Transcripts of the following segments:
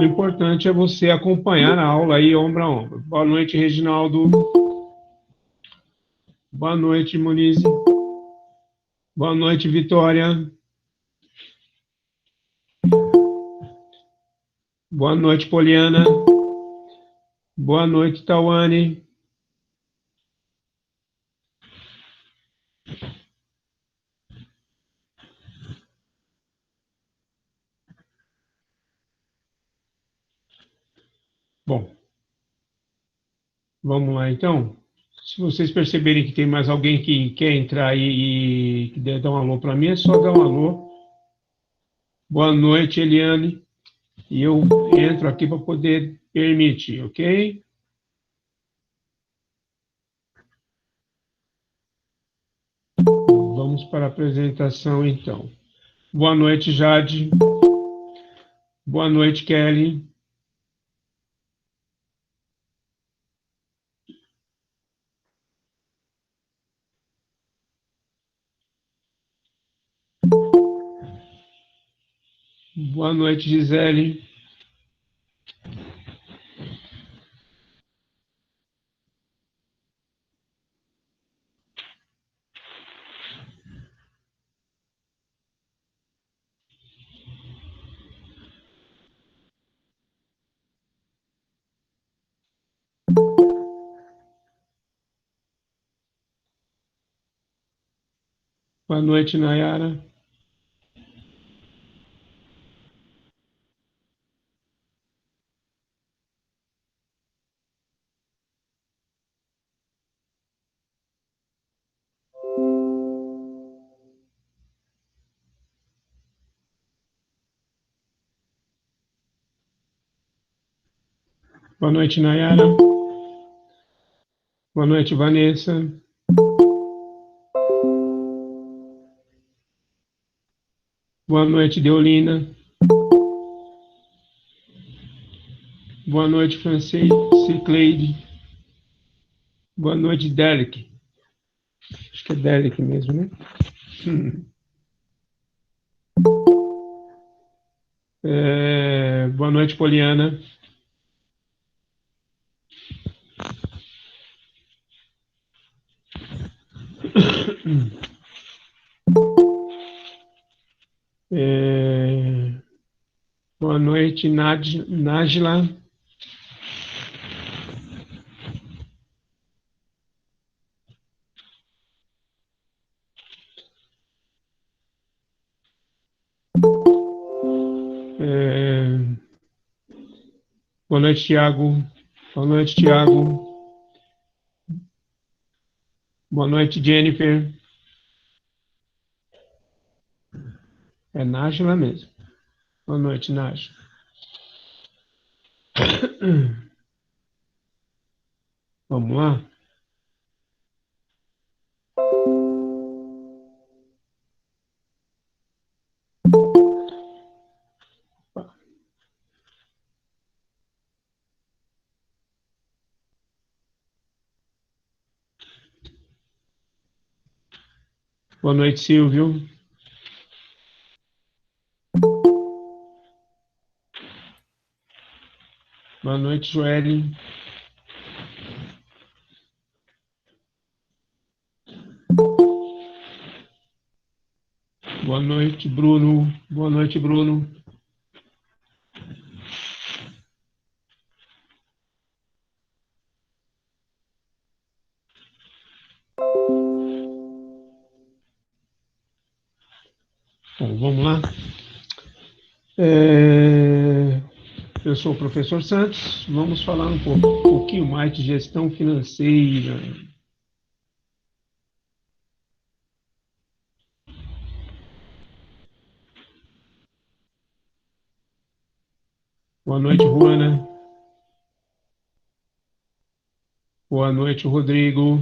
importante é você acompanhar a aula aí, ombro a ombro. Boa noite, Reginaldo. Boa noite, Monize. Boa noite, Vitória. Boa noite, Poliana. Boa noite, Tawane. Bom, vamos lá então. Se vocês perceberem que tem mais alguém que quer entrar aí e que der dar um alô para mim, é só dar um alô. Boa noite, Eliane. E eu entro aqui para poder permitir, ok? Vamos para a apresentação então. Boa noite, Jade. Boa noite, Kelly. Boa noite, Gisele. Boa noite, Nayara. Boa noite, Nayara. Boa noite, Vanessa. Boa noite, Deolina. Boa noite, Francine, Cicleide. Boa noite, Derek. Acho que é Derek mesmo, né? Boa noite, Poliana. Boa noite, Nájila. Boa noite, Tiago. Boa noite, Tiago. Boa noite, Jennifer. É Nájila mesmo. Boa noite, Nájila. Vamos lá? Boa noite, Silvio. Boa noite, Joelle. Boa noite, Bruno. Boa noite, Bruno. Bom, vamos lá. Eu sou o professor Santos. Vamos falar um pouquinho mais de gestão financeira. Boa noite, Juana. Boa noite, Rodrigo.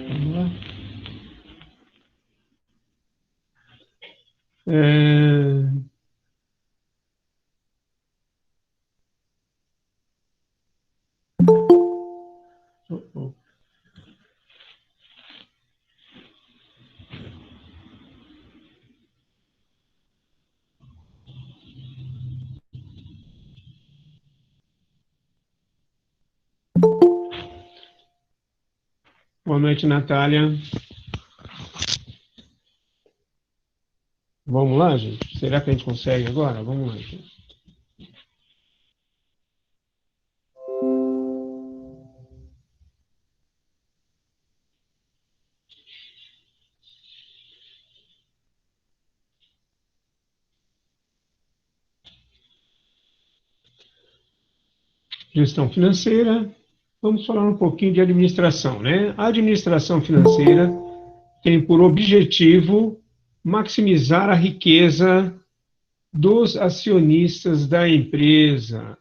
Vamos lá. Boa noite, Natália. Vamos lá, gente? Será que a gente consegue agora? Vamos lá, gente. Gestão financeira. Vamos falar um pouquinho de administração, né? A administração financeira tem por objetivo maximizar a riqueza dos acionistas da empresa.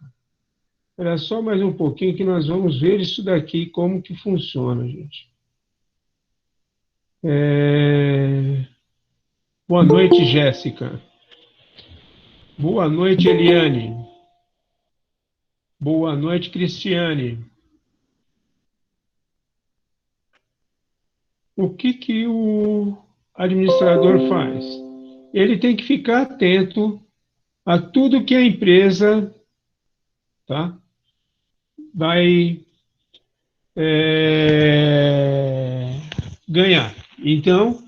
Espera só mais um pouquinho que nós vamos ver isso daqui, como que funciona, gente. Boa noite, Jéssica. Boa noite, Eliane. Boa noite, Cristiane. O que o administrador faz? Ele tem que ficar atento a tudo que a empresa, tá, vai ganhar. Então,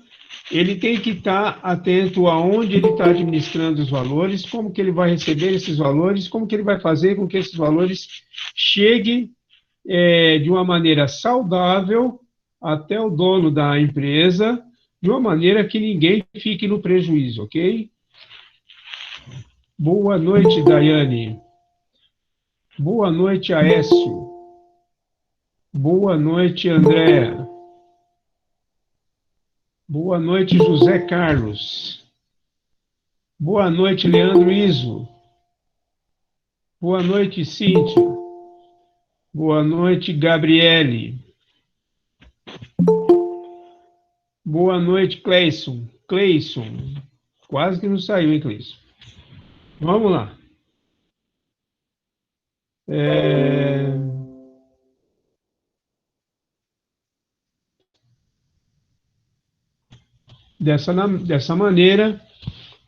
ele tem que estar atento aonde ele está administrando os valores, como que ele vai receber esses valores, como que ele vai fazer com que esses valores cheguem de uma maneira saudável até o dono da empresa, de uma maneira que ninguém fique no prejuízo, ok? Boa noite, Daiane. Boa noite, Aécio. Boa noite, Andréa. Boa noite, José Carlos. Boa noite, Leandro Iso. Boa noite, Cíntia. Boa noite, Gabriele. Boa noite, Cleison. Cleison. Quase que não saiu, hein, Cleison? Vamos lá. Dessa maneira,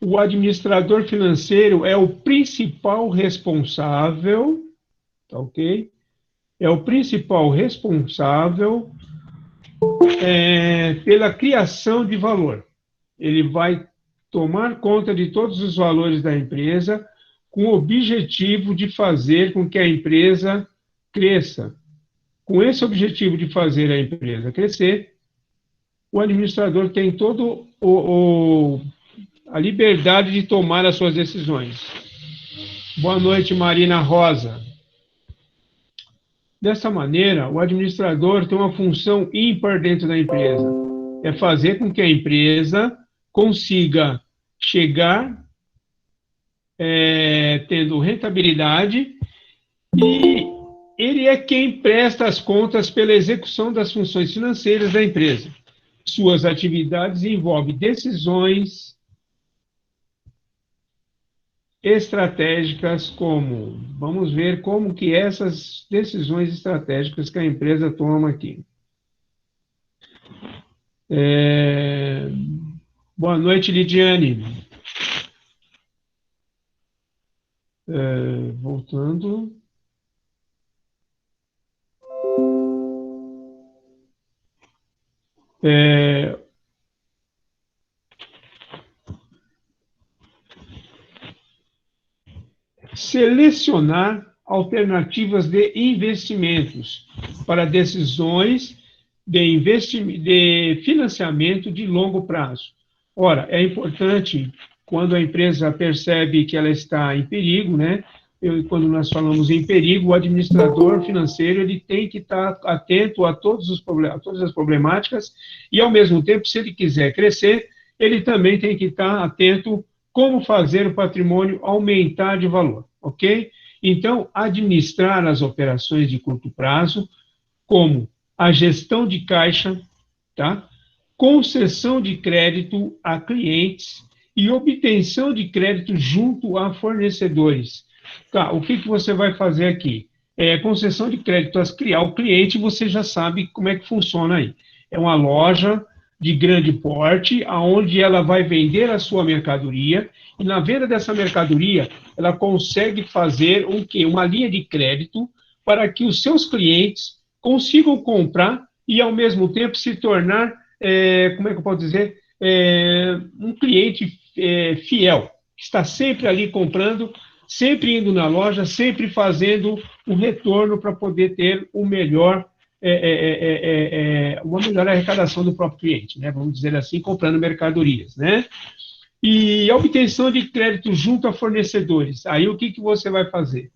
o administrador financeiro é o principal responsável, tá ok? É o principal responsável pela criação de valor. Ele vai tomar conta de todos os valores da empresa com o objetivo de fazer com que a empresa cresça. Com esse objetivo de fazer a empresa crescer, o administrador tem todo a liberdade de tomar as suas decisões. Boa noite, Marina Rosa. Dessa maneira, o administrador tem uma função ímpar dentro da empresa. É fazer com que a empresa consiga chegar tendo rentabilidade, e ele é quem presta as contas pela execução das funções financeiras da empresa. Suas atividades envolvem decisões estratégicas como, vamos ver como que essas decisões estratégicas que a empresa toma aqui. Boa noite, Lidiane. Voltando. Selecionar alternativas de investimentos para decisões de financiamento de longo prazo. Ora, é importante, quando a empresa percebe que ela está em perigo, né? Quando nós falamos em perigo, o administrador financeiro ele tem que estar atento a todas as problemáticas e, ao mesmo tempo, se ele quiser crescer, ele também tem que estar atento como fazer o patrimônio aumentar de valor, ok? Então, administrar as operações de curto prazo, como a gestão de caixa, tá? Concessão de crédito a clientes e obtenção de crédito junto a fornecedores. Tá, o que você vai fazer aqui? concessão de crédito a criar o cliente, você já sabe como é que funciona aí. É uma loja de grande porte, aonde ela vai vender a sua mercadoria, e na venda dessa mercadoria, ela consegue fazer um quê? Uma linha de crédito para que os seus clientes consigam comprar e, ao mesmo tempo, se tornar, como é que eu posso dizer, um cliente fiel, que está sempre ali comprando, sempre indo na loja, sempre fazendo um retorno para poder ter o melhor, uma melhor arrecadação do próprio cliente, né? Vamos dizer assim, comprando mercadorias, né? E a obtenção de crédito junto a fornecedores. Aí o que você vai fazer?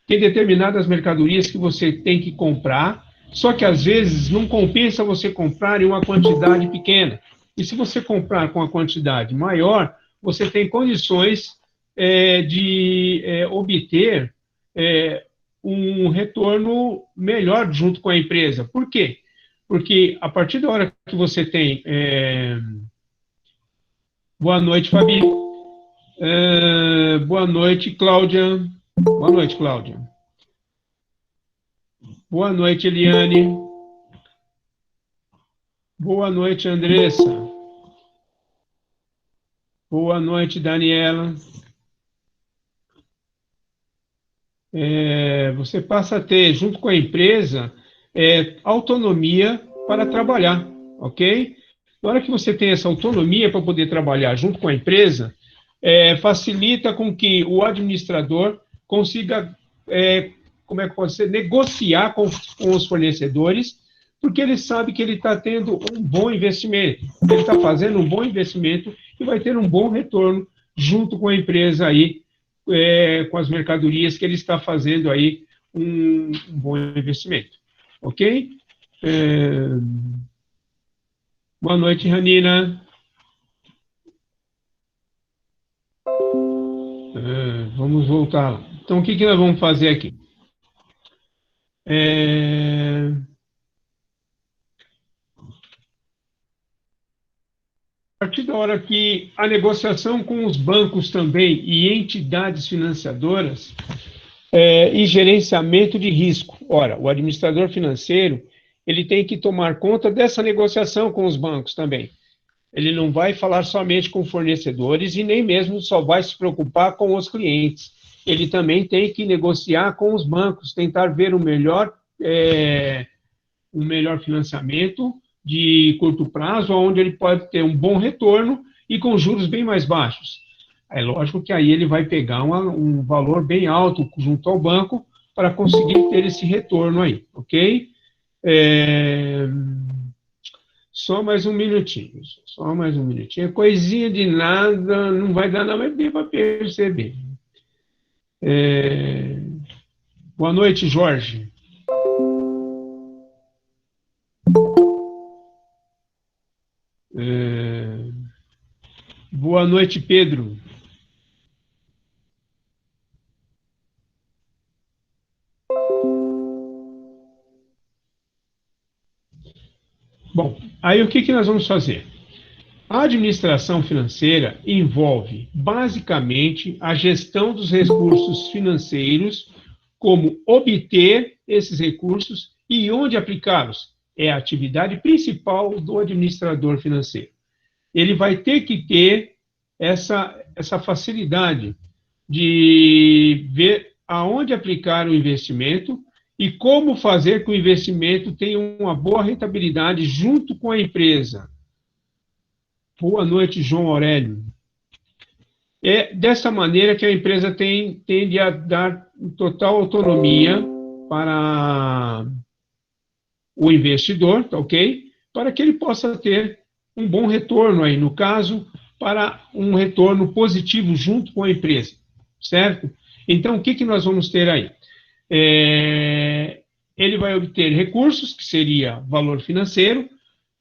Tem determinadas mercadorias que você tem que comprar, só que às vezes não compensa você comprar em uma quantidade pequena. E se você comprar com a quantidade maior, você tem condições de obter um retorno melhor junto com a empresa. Por quê? Porque a partir da hora que você tem. Boa noite, Fabi. Boa noite, Cláudia. Boa noite, Cláudia. Boa noite, Eliane. Boa noite, Andressa. Boa noite, Daniela. Você passa a ter, junto com a empresa, autonomia para trabalhar, ok? Na hora que você tem essa autonomia para poder trabalhar junto com a empresa, facilita com que o administrador consiga, como é que pode ser, negociar com os fornecedores, porque ele sabe que ele está tendo um bom investimento, ele está fazendo um bom investimento e vai ter um bom retorno junto com a empresa aí, com as mercadorias que ele está fazendo aí um bom investimento, ok? Boa noite, Ranina. Vamos voltar lá. Então, o que nós vamos fazer aqui? A partir da hora que a negociação com os bancos também e entidades financiadoras e gerenciamento de risco. Ora, o administrador financeiro, ele tem que tomar conta dessa negociação com os bancos também. Ele não vai falar somente com fornecedores e nem mesmo só vai se preocupar com os clientes. Ele também tem que negociar com os bancos, tentar ver o melhor financiamento de curto prazo, onde ele pode ter um bom retorno e com juros bem mais baixos. É lógico que aí ele vai pegar um valor bem alto junto ao banco para conseguir ter esse retorno aí, ok? Só mais um minutinho, só mais um minutinho. É coisinha de nada, não vai dar nada bem para perceber. Boa noite, Jorge. Boa noite, Pedro. Bom, aí o que nós vamos fazer? A administração financeira envolve, basicamente, a gestão dos recursos financeiros, como obter esses recursos e onde aplicá-los. É a atividade principal do administrador financeiro. Ele vai ter que ter essa facilidade de ver aonde aplicar o investimento e como fazer que o investimento tenha uma boa rentabilidade junto com a empresa. Boa noite, João Aurélio. É dessa maneira que a empresa tende a dar total autonomia para o investidor, tá ok? Para que ele possa ter um bom retorno aí, no caso, para um retorno positivo junto com a empresa, certo? Então, o que nós vamos ter aí? Ele vai obter recursos, que seria valor financeiro,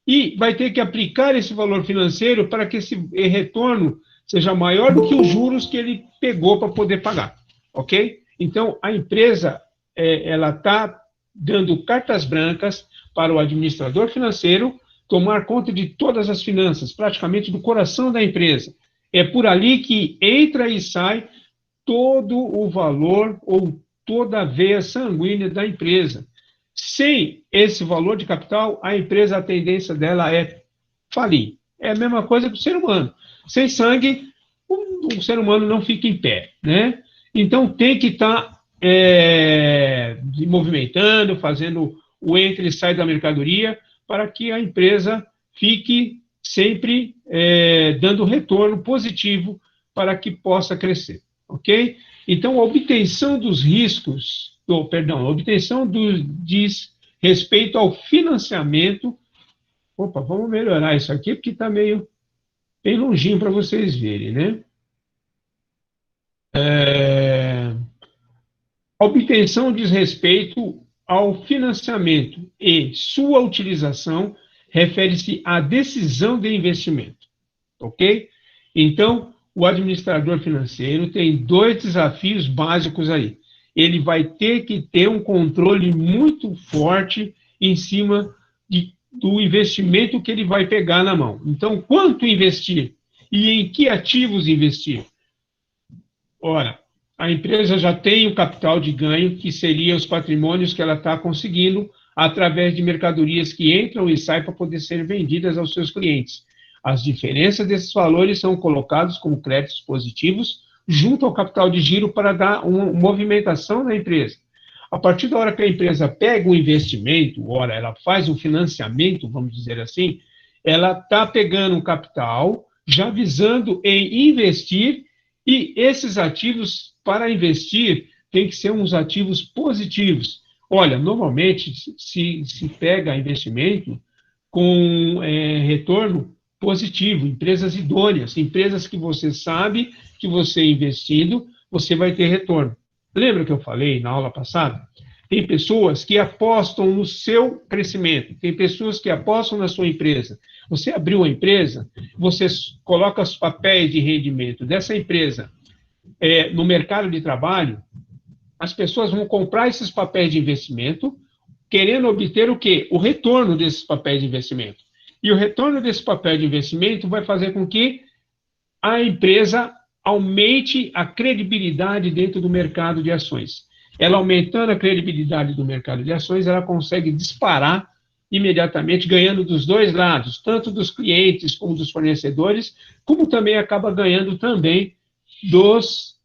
e vai ter que aplicar esse valor financeiro para que esse retorno seja maior do que os juros que ele pegou para poder pagar, ok? Então, a empresa, ela está dando cartas brancas para o administrador financeiro tomar conta de todas as finanças, praticamente do coração da empresa. É por ali que entra e sai todo o valor ou toda a veia sanguínea da empresa. Sem esse valor de capital, a empresa, a tendência dela é falir. É a mesma coisa que o ser humano. Sem sangue, o ser humano não fica em pé, né? Então, tem que estar movimentando, fazendo o entra e sai da mercadoria, para que a empresa fique sempre dando retorno positivo para que possa crescer, ok? Então, a obtenção dos riscos, a obtenção diz respeito ao financiamento. Opa, vamos melhorar isso aqui, porque está meio bem longinho para vocês verem, né? A obtenção diz respeito ao financiamento e sua utilização refere-se à decisão de investimento, ok? Então, o administrador financeiro tem dois desafios básicos aí. Ele vai ter que ter um controle muito forte em cima do investimento que ele vai pegar na mão. Então, quanto investir e em que ativos investir? Ora, a empresa já tem o capital de ganho, que seria os patrimônios que ela está conseguindo através de mercadorias que entram e saem para poder ser vendidas aos seus clientes. As diferenças desses valores são colocados como créditos positivos junto ao capital de giro para dar uma movimentação na empresa. A partir da hora que a empresa pega um investimento, ora, ela faz um financiamento, vamos dizer assim, ela está pegando um capital, já visando em investir, e esses ativos, para investir, tem que ser uns ativos positivos. Olha, normalmente se pega investimento com retorno positivo, empresas idôneas, empresas que você sabe que você investindo, você vai ter retorno. Lembra que eu falei na aula passada? Tem pessoas que apostam no seu crescimento, tem pessoas que apostam na sua empresa. Você abriu uma empresa, você coloca os papéis de rendimento dessa empresa no mercado de trabalho, as pessoas vão comprar esses papéis de investimento, querendo obter o quê? O retorno desses papéis de investimento. E o retorno desse papel de investimento vai fazer com que a empresa aumente a credibilidade dentro do mercado de ações. Ela aumentando a credibilidade do mercado de ações, ela consegue disparar imediatamente, ganhando dos dois lados, tanto dos clientes como dos fornecedores, como também acaba ganhando também dos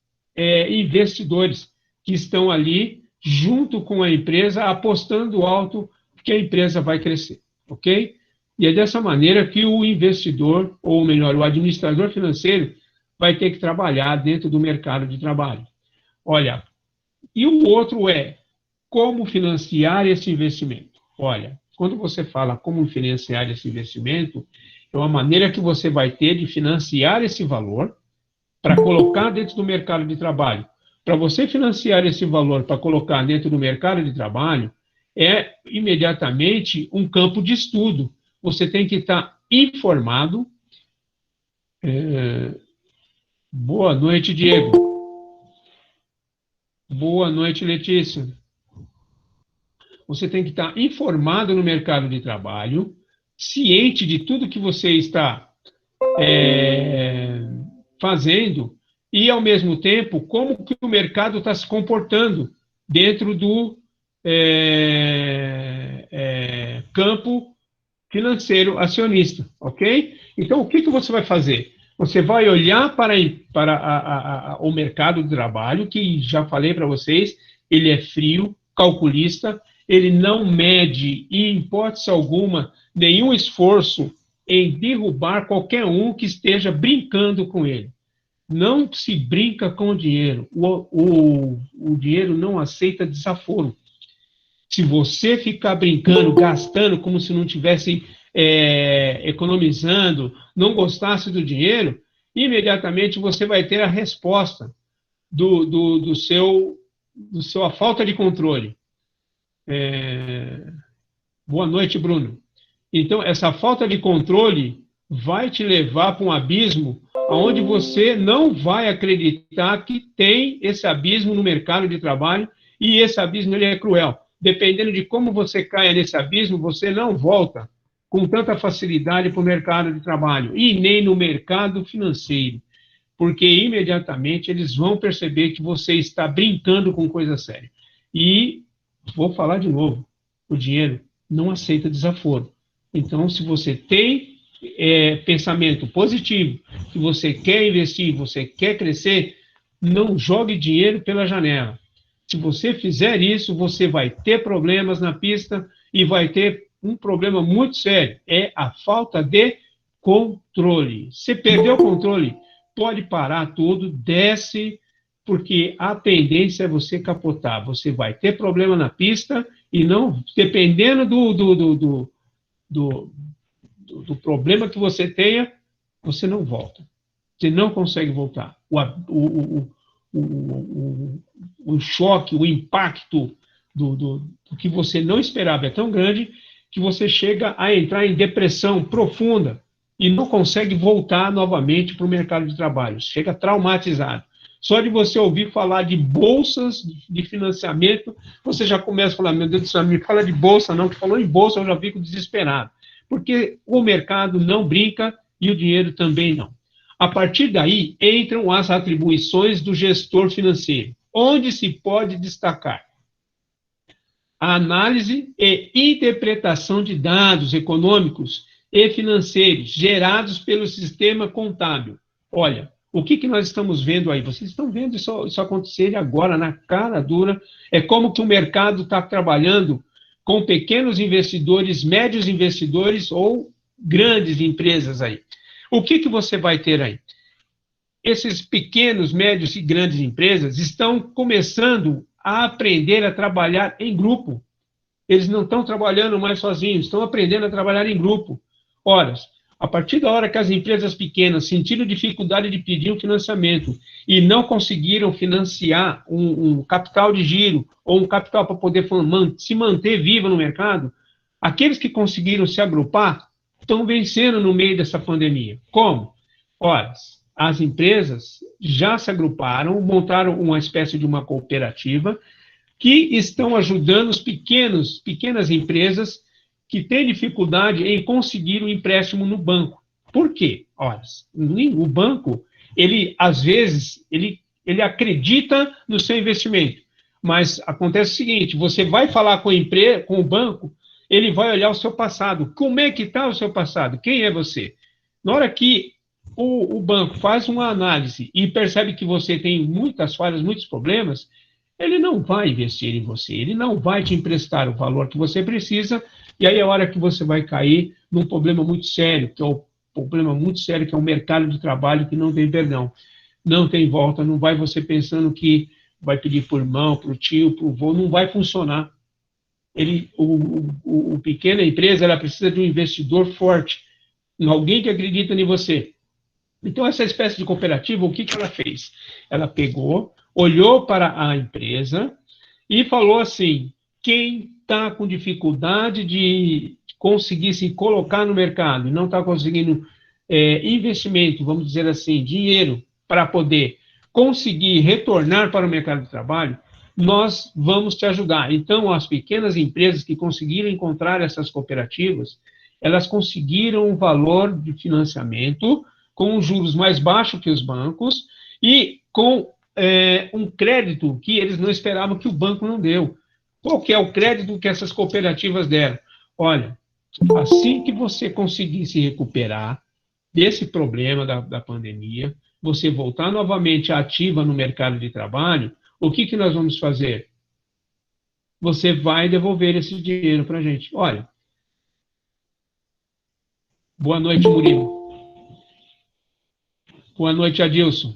investidores que estão ali junto com a empresa, apostando alto que a empresa vai crescer, ok? E é dessa maneira que o investidor, ou melhor, o administrador financeiro, vai ter que trabalhar dentro do mercado de trabalho. Olha, e o outro é como financiar esse investimento. Olha, quando você fala como financiar esse investimento, é uma maneira que você vai ter de financiar esse valor para colocar dentro do mercado de trabalho. Para você financiar esse valor para colocar dentro do mercado de trabalho, é imediatamente um campo de estudo. Você tem que estar informado. Boa noite, Diego. Boa noite, Letícia. Você tem que estar informado no mercado de trabalho, ciente de tudo que você está fazendo e, ao mesmo tempo, como que o mercado está se comportando dentro do campo financeiro acionista, ok? Então, o que você vai fazer? Você vai olhar para o mercado de trabalho, que já falei para vocês, ele é frio, calculista, ele não mede, em hipótese alguma, nenhum esforço em derrubar qualquer um que esteja brincando com ele. Não se brinca com o dinheiro. O dinheiro não aceita desaforo. Se você ficar brincando, gastando, como se não tivesse economizando, não gostasse do dinheiro, imediatamente você vai ter a resposta do sua falta de controle. Boa noite, Bruno. Então, essa falta de controle vai te levar para um abismo onde você não vai acreditar que tem esse abismo no mercado de trabalho, e esse abismo ele é cruel. Dependendo de como você caia nesse abismo, você não volta com tanta facilidade para o mercado de trabalho, e nem no mercado financeiro. porque imediatamente eles vão perceber que você está brincando com coisa séria. E vou falar de novo, o dinheiro não aceita desaforo. Então, se você tem pensamento positivo, que você quer investir, você quer crescer, não jogue dinheiro pela janela. Se você fizer isso, você vai ter problemas na pista e vai ter um problema muito sério, é a falta de controle. Se perdeu o controle, pode parar tudo, desce, porque a tendência é você capotar. Você vai ter problema na pista e não, dependendo do problema que você tenha, você não volta. Você não consegue voltar. O choque, o impacto do que você não esperava é tão grande que você chega a entrar em depressão profunda e não consegue voltar novamente para o mercado de trabalho. Chega traumatizado. Só de você ouvir falar de bolsas de financiamento, você já começa a falar, meu Deus do céu, me fala de bolsa não, que falou em bolsa eu já fico desesperado. Porque o mercado não brinca e o dinheiro também não. A partir daí, entram as atribuições do gestor financeiro, onde se pode destacar a análise e interpretação de dados econômicos e financeiros gerados pelo sistema contábil. Olha, o que nós estamos vendo aí? Vocês estão vendo isso acontecer agora, na cara dura. É como que o mercado está trabalhando com pequenos investidores, médios investidores ou grandes empresas aí. O que você vai ter aí? Esses pequenos, médios e grandes empresas estão começando a aprender a trabalhar em grupo. Eles não estão trabalhando mais sozinhos, estão aprendendo a trabalhar em grupo. Ora, a partir da hora que as empresas pequenas sentiram dificuldade de pedir um financiamento e não conseguiram financiar um capital de giro ou um capital para poder se manter viva no mercado, aqueles que conseguiram se agrupar estão vencendo no meio dessa pandemia. Como? Ora, as empresas já se agruparam, montaram uma espécie de uma cooperativa que estão ajudando os pequenas empresas que têm dificuldade em conseguir um empréstimo no banco. Por quê? Ora, o banco, às vezes, ele acredita no seu investimento, mas acontece o seguinte, você vai falar com o banco, ele vai olhar o seu passado. Como é que está o seu passado? Quem é você? Na hora que o banco faz uma análise e percebe que você tem muitas falhas, muitos problemas, ele não vai investir em você, ele não vai te emprestar o valor que você precisa, e aí é a hora que você vai cair num problema muito sério, que é o mercado de trabalho que não tem perdão, não tem volta, não vai você pensando que vai pedir por irmão, para o tio, para o vô, não vai funcionar. A pequena empresa, ela precisa de um investidor forte, alguém que acredita em você. Então, essa espécie de cooperativa, o que ela fez? Ela pegou, olhou para a empresa e falou assim, quem está com dificuldade de conseguir se colocar no mercado, não está conseguindo investimento, vamos dizer assim, dinheiro para poder conseguir retornar para o mercado de trabalho, nós vamos te ajudar. Então, as pequenas empresas que conseguiram encontrar essas cooperativas, elas conseguiram um valor de financiamento com juros mais baixos que os bancos e com um crédito que eles não esperavam que o banco não deu. Qual que é o crédito que essas cooperativas deram? Olha, assim que você conseguir se recuperar desse problema da pandemia, você voltar novamente ativa no mercado de trabalho, o que nós vamos fazer? Você vai devolver esse dinheiro para a gente. Olha, boa noite, Murilo. Boa noite, Adilson.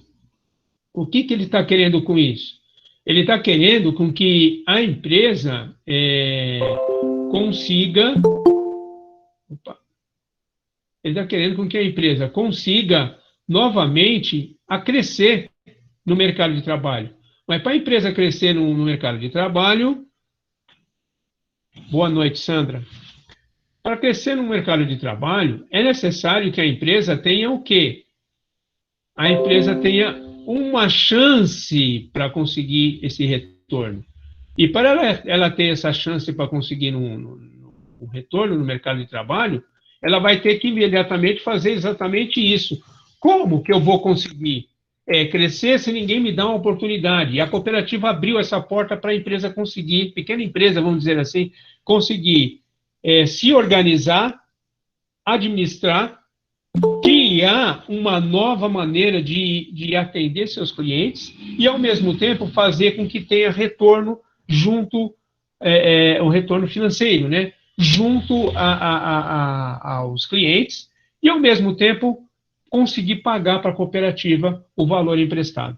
O que ele está querendo com isso? Ele está querendo com que a empresa consiga... Ele está querendo com que a empresa consiga novamente a crescer no mercado de trabalho. Mas para a empresa crescer no mercado de trabalho... Boa noite, Sandra. Para crescer no mercado de trabalho, é necessário que a empresa tenha o quê? A empresa tenha uma chance para conseguir esse retorno. E para ela ter essa chance para conseguir um retorno no mercado de trabalho, ela vai ter que imediatamente fazer exatamente isso. Como que eu vou conseguir? crescer se ninguém me dá uma oportunidade. E a cooperativa abriu essa porta para a empresa conseguir, pequena empresa, vamos dizer assim, conseguir se organizar, administrar, criar uma nova maneira de atender seus clientes e, ao mesmo tempo, fazer com que tenha retorno junto, o retorno financeiro, né? Junto aos clientes e, ao mesmo tempo, conseguir pagar para a cooperativa o valor emprestado.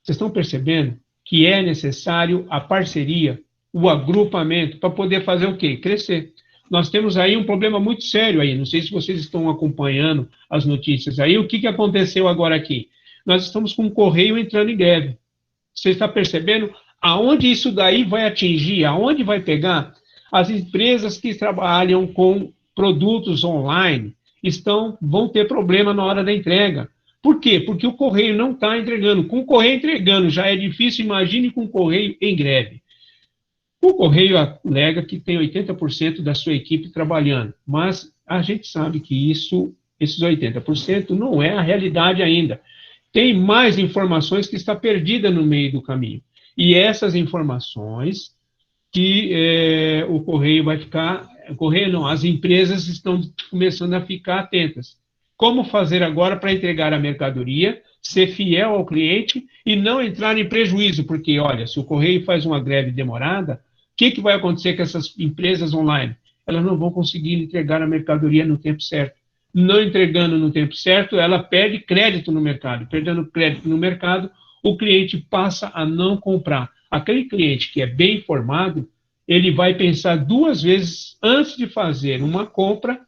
Vocês estão percebendo que é necessário a parceria, o agrupamento, para poder fazer o quê? Crescer. Nós temos aí um problema muito sério aí, não sei se vocês estão acompanhando as notícias aí, o que aconteceu agora aqui? Nós estamos com o Correio entrando em greve. Você está percebendo aonde isso daí vai atingir, aonde vai pegar? As empresas que trabalham com produtos online vão ter problema na hora da entrega. Por quê? Porque o Correio não está entregando. Com o Correio entregando já é difícil, imagine com o Correio em greve. O Correio alega que tem 80% da sua equipe trabalhando, mas a gente sabe que esses 80% não é a realidade ainda. Tem mais informações que está perdida no meio do caminho. E essas informações que o Correio vai ficar... Correio não, as empresas estão começando a ficar atentas. Como fazer agora para entregar a mercadoria, ser fiel ao cliente e não entrar em prejuízo? Porque, olha, se o Correio faz uma greve demorada, o que vai acontecer com essas empresas online? Elas não vão conseguir entregar a mercadoria no tempo certo. Não entregando no tempo certo, ela perde crédito no mercado. Perdendo crédito no mercado, o cliente passa a não comprar. Aquele cliente que é bem informado, ele vai pensar 2 vezes antes de fazer uma compra,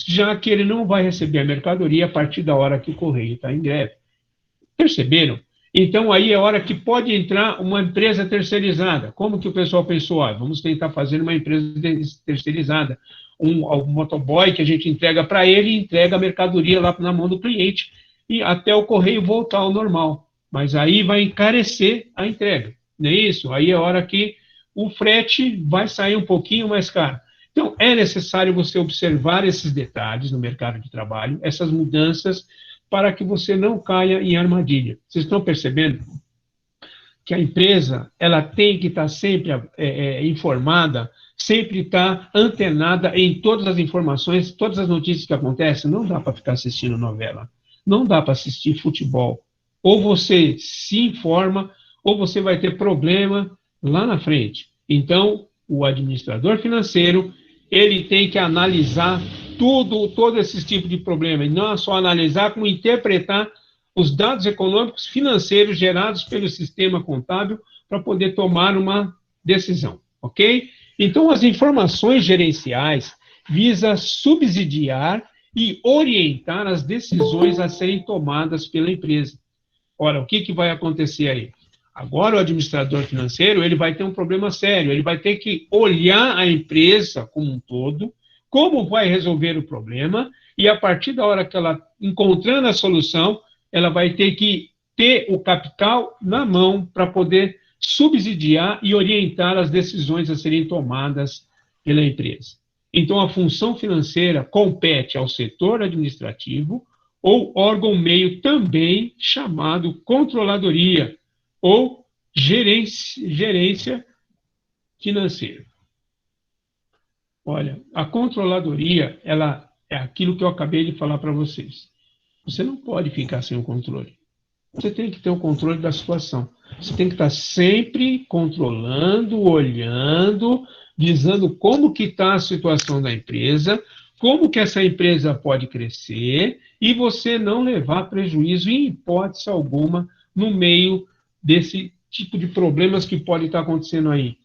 já que ele não vai receber a mercadoria a partir da hora que o Correio está em greve. Perceberam? Então, aí é hora que pode entrar uma empresa terceirizada. Como que o pessoal pensou? Vamos tentar fazer uma empresa terceirizada. Um motoboy que a gente entrega para ele e entrega a mercadoria lá na mão do cliente e até o Correio voltar ao normal. Mas aí vai encarecer a entrega, não é isso? Aí é hora que o frete vai sair um pouquinho mais caro. Então, é necessário você observar esses detalhes no mercado de trabalho, essas mudanças, para que você não caia em armadilha. Vocês estão percebendo que a empresa ela tem que estar sempre informada, sempre estar antenada em todas as informações, todas as notícias que acontecem. Não dá para ficar assistindo novela, não dá para assistir futebol. Ou você se informa, ou você vai ter problema lá na frente. Então, o administrador financeiro, ele tem que analisar todo esse tipo de problema, e não só analisar, como interpretar os dados econômicos financeiros gerados pelo sistema contábil para poder tomar uma decisão, ok? Então, as informações gerenciais visam subsidiar e orientar as decisões a serem tomadas pela empresa. Ora, o que vai acontecer aí? Agora o administrador financeiro ele vai ter um problema sério, ele vai ter que olhar a empresa como um todo, como vai resolver o problema, e a partir da hora que ela encontrando a solução, ela vai ter que ter o capital na mão para poder subsidiar e orientar as decisões a serem tomadas pela empresa. Então, a função financeira compete ao setor administrativo ou órgão meio também chamado controladoria ou gerência financeira. Olha, a controladoria, ela é aquilo que eu acabei de falar para vocês. Você não pode ficar sem o controle. Você tem que ter o controle da situação. Você tem que estar sempre controlando, olhando, visando como que está a situação da empresa, como que essa empresa pode crescer e você não levar prejuízo em hipótese alguma no meio desse tipo de problemas que pode estar acontecendo aí.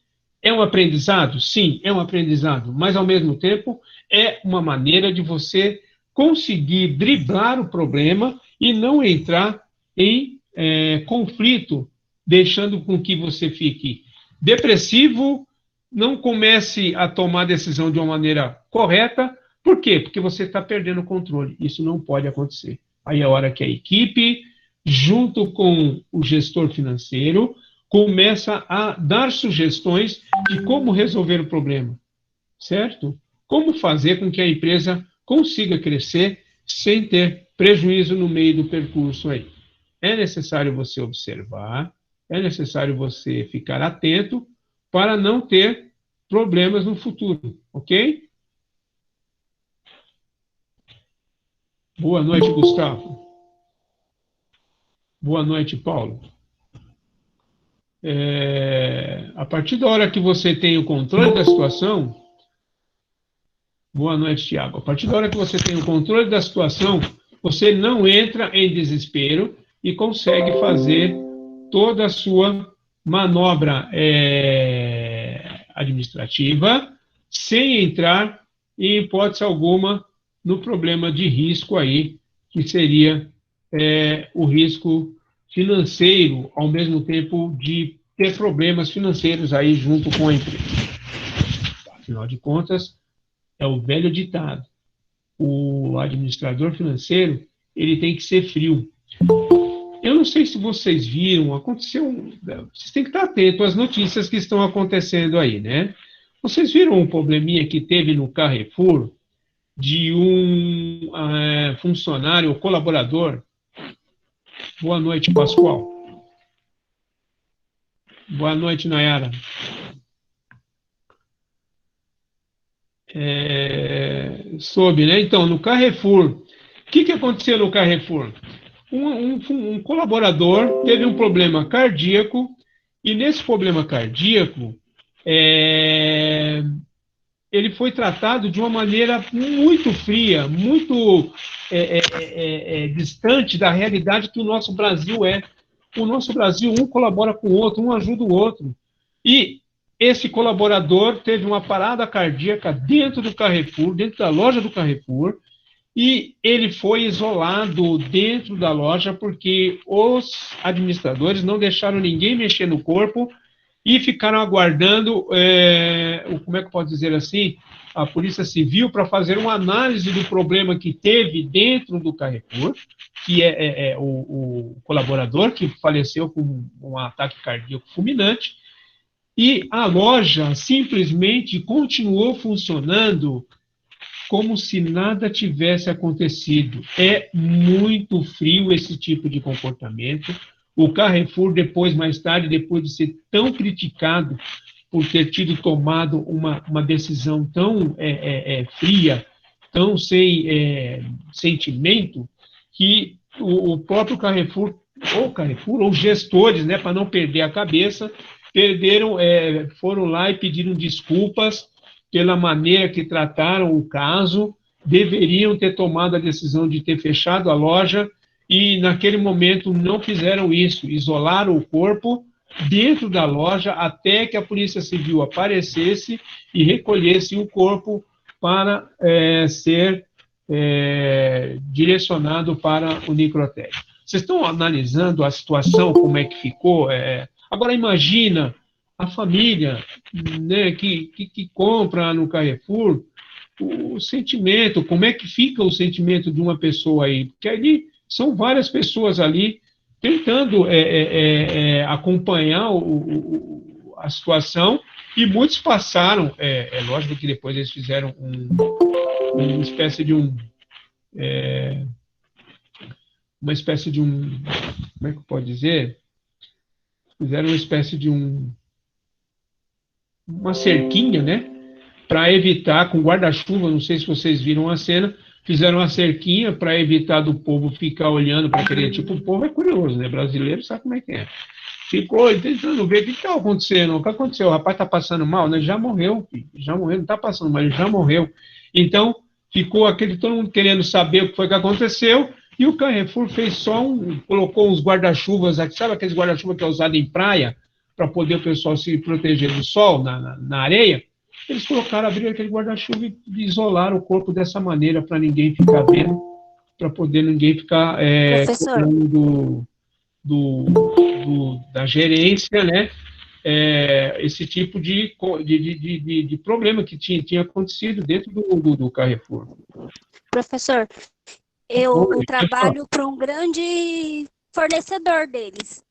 É um aprendizado? Sim, é um aprendizado, mas ao mesmo tempo é uma maneira de você conseguir driblar o problema e não entrar em conflito, deixando com que você fique depressivo, não comece a tomar decisão de uma maneira correta. Por quê? Porque você está perdendo o controle. Isso não pode acontecer. Aí é a hora que a equipe, junto com o gestor financeiro, começa a dar sugestões de como resolver o problema, certo? Como fazer com que a empresa consiga crescer sem ter prejuízo no meio do percurso aí. é necessário você observar, é necessário você ficar atento para não ter problemas no futuro, ok? Boa noite, Gustavo. Boa noite, Paulo. A partir da hora que você tem o controle da situação, boa noite, Tiago. A partir da hora que você tem o controle da situação, você não entra em desespero e consegue fazer toda a sua manobra administrativa sem entrar, em hipótese alguma, no problema de risco aí, que seria o risco financeiro, ao mesmo tempo de ter problemas financeiros aí junto com a empresa. Afinal de contas, é o velho ditado. O administrador financeiro, ele tem que ser frio. Eu não sei se vocês viram, aconteceu. Vocês têm que estar atentos às notícias que estão acontecendo aí, né? Vocês viram um probleminha que teve no Carrefour de um funcionário, colaborador? Boa noite, Pascoal. Boa noite, Nayara. Soube, né? Então, no Carrefour, o que aconteceu no Carrefour? Um colaborador teve um problema cardíaco, e nesse problema cardíaco, ele foi tratado de uma maneira muito fria, muito distante da realidade que o nosso Brasil é. O nosso Brasil, um colabora com o outro, um ajuda o outro. E esse colaborador teve uma parada cardíaca dentro do Carrefour, dentro da loja do Carrefour, e ele foi isolado dentro da loja porque os administradores não deixaram ninguém mexer no corpo e ficaram aguardando, como é que eu posso dizer assim, a Polícia Civil para fazer uma análise do problema que teve dentro do Carrefour, que é o colaborador que faleceu com um ataque cardíaco fulminante, e a loja simplesmente continuou funcionando como se nada tivesse acontecido. É muito frio esse tipo de comportamento. O Carrefour, mais tarde, depois de ser tão criticado por ter tomado uma decisão tão fria, tão sem sentimento, que o próprio Carrefour, ou gestores, né, para não perder a cabeça, foram lá e pediram desculpas pela maneira que trataram o caso, deveriam ter tomado a decisão de ter fechado a loja e, naquele momento, não fizeram isso, isolaram o corpo dentro da loja até que a Polícia Civil aparecesse e recolhesse o corpo para ser direcionado para o necrotério. Vocês estão analisando a situação, como é que ficou? Agora, imagina a família, né, que compra no Carrefour, o sentimento, como é que fica o sentimento de uma pessoa aí? Porque ali são várias pessoas ali tentando acompanhar a situação, e muitos passaram, lógico que depois eles fizeram uma espécie de como é que eu posso dizer? Fizeram uma espécie de uma cerquinha, né? Para evitar, com guarda-chuva, não sei se vocês viram a cena, fizeram uma cerquinha para evitar do povo ficar olhando para aquele tipo. O povo é curioso, né? Brasileiro sabe como é que é. Ficou tentando ver o que está acontecendo. O que aconteceu? O rapaz está passando mal, né? Já morreu, filho. Já morreu, não está passando mal, ele já morreu. Então, ficou todo mundo querendo saber o que foi que aconteceu, e o Carrefour fez colocou uns guarda-chuvas, sabe aqueles guarda-chuva que é usado em praia, para poder o pessoal se proteger do sol na areia? Eles abriram aquele guarda-chuva e isolaram o corpo dessa maneira, para ninguém ficar vendo, para poder ninguém ficar falando da gerência, né? Esse tipo de problema que tinha acontecido dentro do Carrefour. Professor, eu trabalho para um grande fornecedor deles.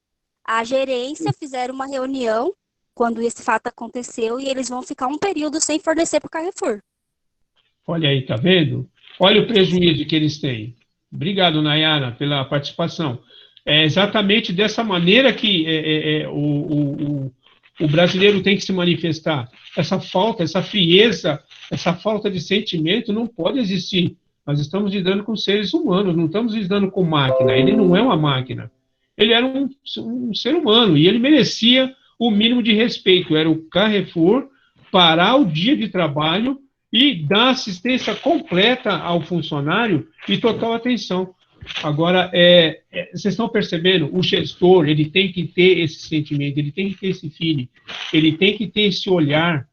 A gerência fizeram uma reunião quando esse fato aconteceu e eles vão ficar um período sem fornecer para o Carrefour. Olha aí, tá vendo? Olha o prejuízo que eles têm. Obrigado, Nayara, pela participação. É exatamente dessa maneira que o brasileiro tem que se manifestar. Essa falta, essa frieza, essa falta de sentimento não pode existir. Nós estamos lidando com seres humanos, não estamos lidando com máquina. Ele não é uma máquina. Ele era um ser humano e ele merecia o mínimo de respeito. Era o Carrefour parar o dia de trabalho e dar assistência completa ao funcionário e total atenção. Agora, vocês estão percebendo? O gestor, ele tem que ter esse sentimento, ele tem que ter esse feeling, ele tem que ter esse olhar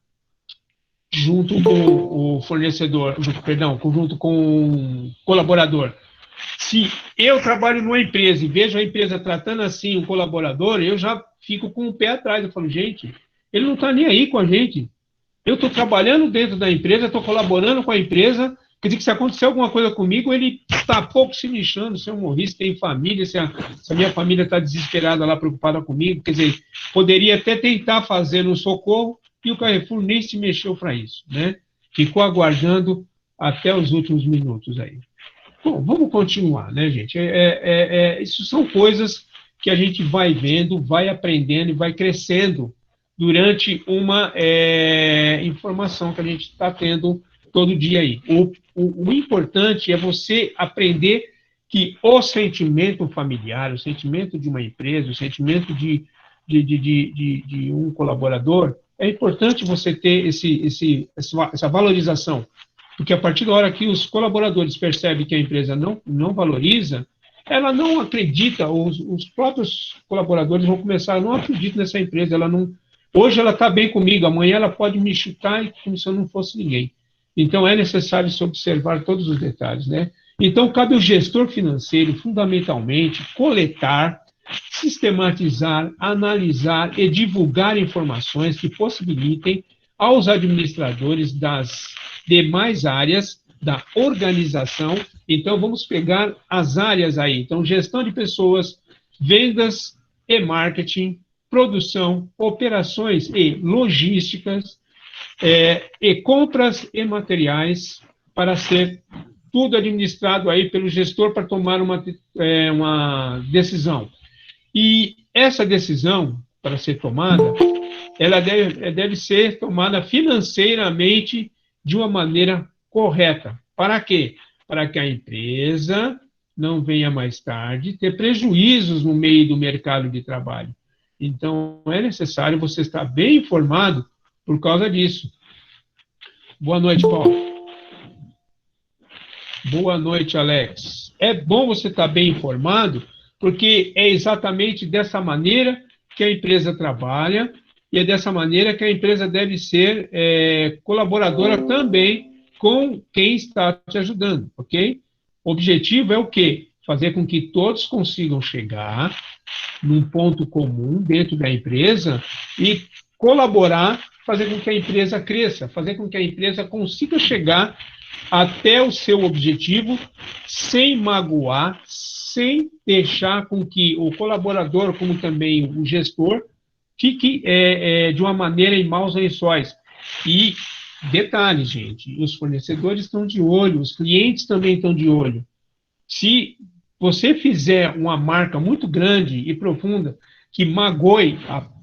junto com o fornecedor, junto com o colaborador. Se eu trabalho numa empresa e vejo a empresa tratando assim o colaborador, eu já fico com o pé atrás. Eu falo, gente, ele não está nem aí com a gente. Eu estou trabalhando dentro da empresa, estou colaborando com a empresa. Quer dizer que se acontecer alguma coisa comigo, ele está pouco se lixando. Se eu morrer, se tem família, se a minha família está desesperada lá, preocupada comigo. Quer dizer, poderia até tentar fazer um socorro e o Carrefour nem se mexeu para isso, né? Ficou aguardando até os últimos minutos aí. Bom, vamos continuar, né, gente? Isso são coisas que a gente vai vendo, vai aprendendo e vai crescendo durante uma informação que a gente está tendo todo dia aí. O importante é você aprender que o sentimento familiar, o sentimento de uma empresa, o sentimento de um colaborador, é importante você ter essa valorização. Porque a partir da hora que os colaboradores percebem que a empresa não valoriza, ela não acredita, os próprios colaboradores vão começar, eu não acredito nessa empresa, hoje ela está bem comigo, amanhã ela pode me chutar como se eu não fosse ninguém. Então, é necessário se observar todos os detalhes, né? Então, cabe ao gestor financeiro, fundamentalmente, coletar, sistematizar, analisar e divulgar informações que possibilitem aos administradores das demais áreas da organização. Então, vamos pegar as áreas aí. Então, gestão de pessoas, vendas e marketing, produção, operações e logísticas, e compras e materiais, para ser tudo administrado aí pelo gestor para tomar uma decisão. E essa decisão, para ser tomada, ela deve ser tomada financeiramente de uma maneira correta. Para quê? Para que a empresa não venha mais tarde ter prejuízos no meio do mercado de trabalho. Então, é necessário você estar bem informado por causa disso. Boa noite, Paulo. Boa noite, Alex. É bom você estar bem informado, porque é exatamente dessa maneira que a empresa trabalha e é dessa maneira que a empresa deve ser colaboradora também com quem está te ajudando, ok? O objetivo é o quê? Fazer com que todos consigam chegar num ponto comum dentro da empresa e colaborar, fazer com que a empresa cresça, fazer com que a empresa consiga chegar até o seu objetivo sem magoar, sem deixar com que o colaborador, como também o gestor, fique de uma maneira em maus lençóis. E, detalhe, gente, os fornecedores estão de olho, os clientes também estão de olho. Se você fizer uma marca muito grande e profunda, que magoe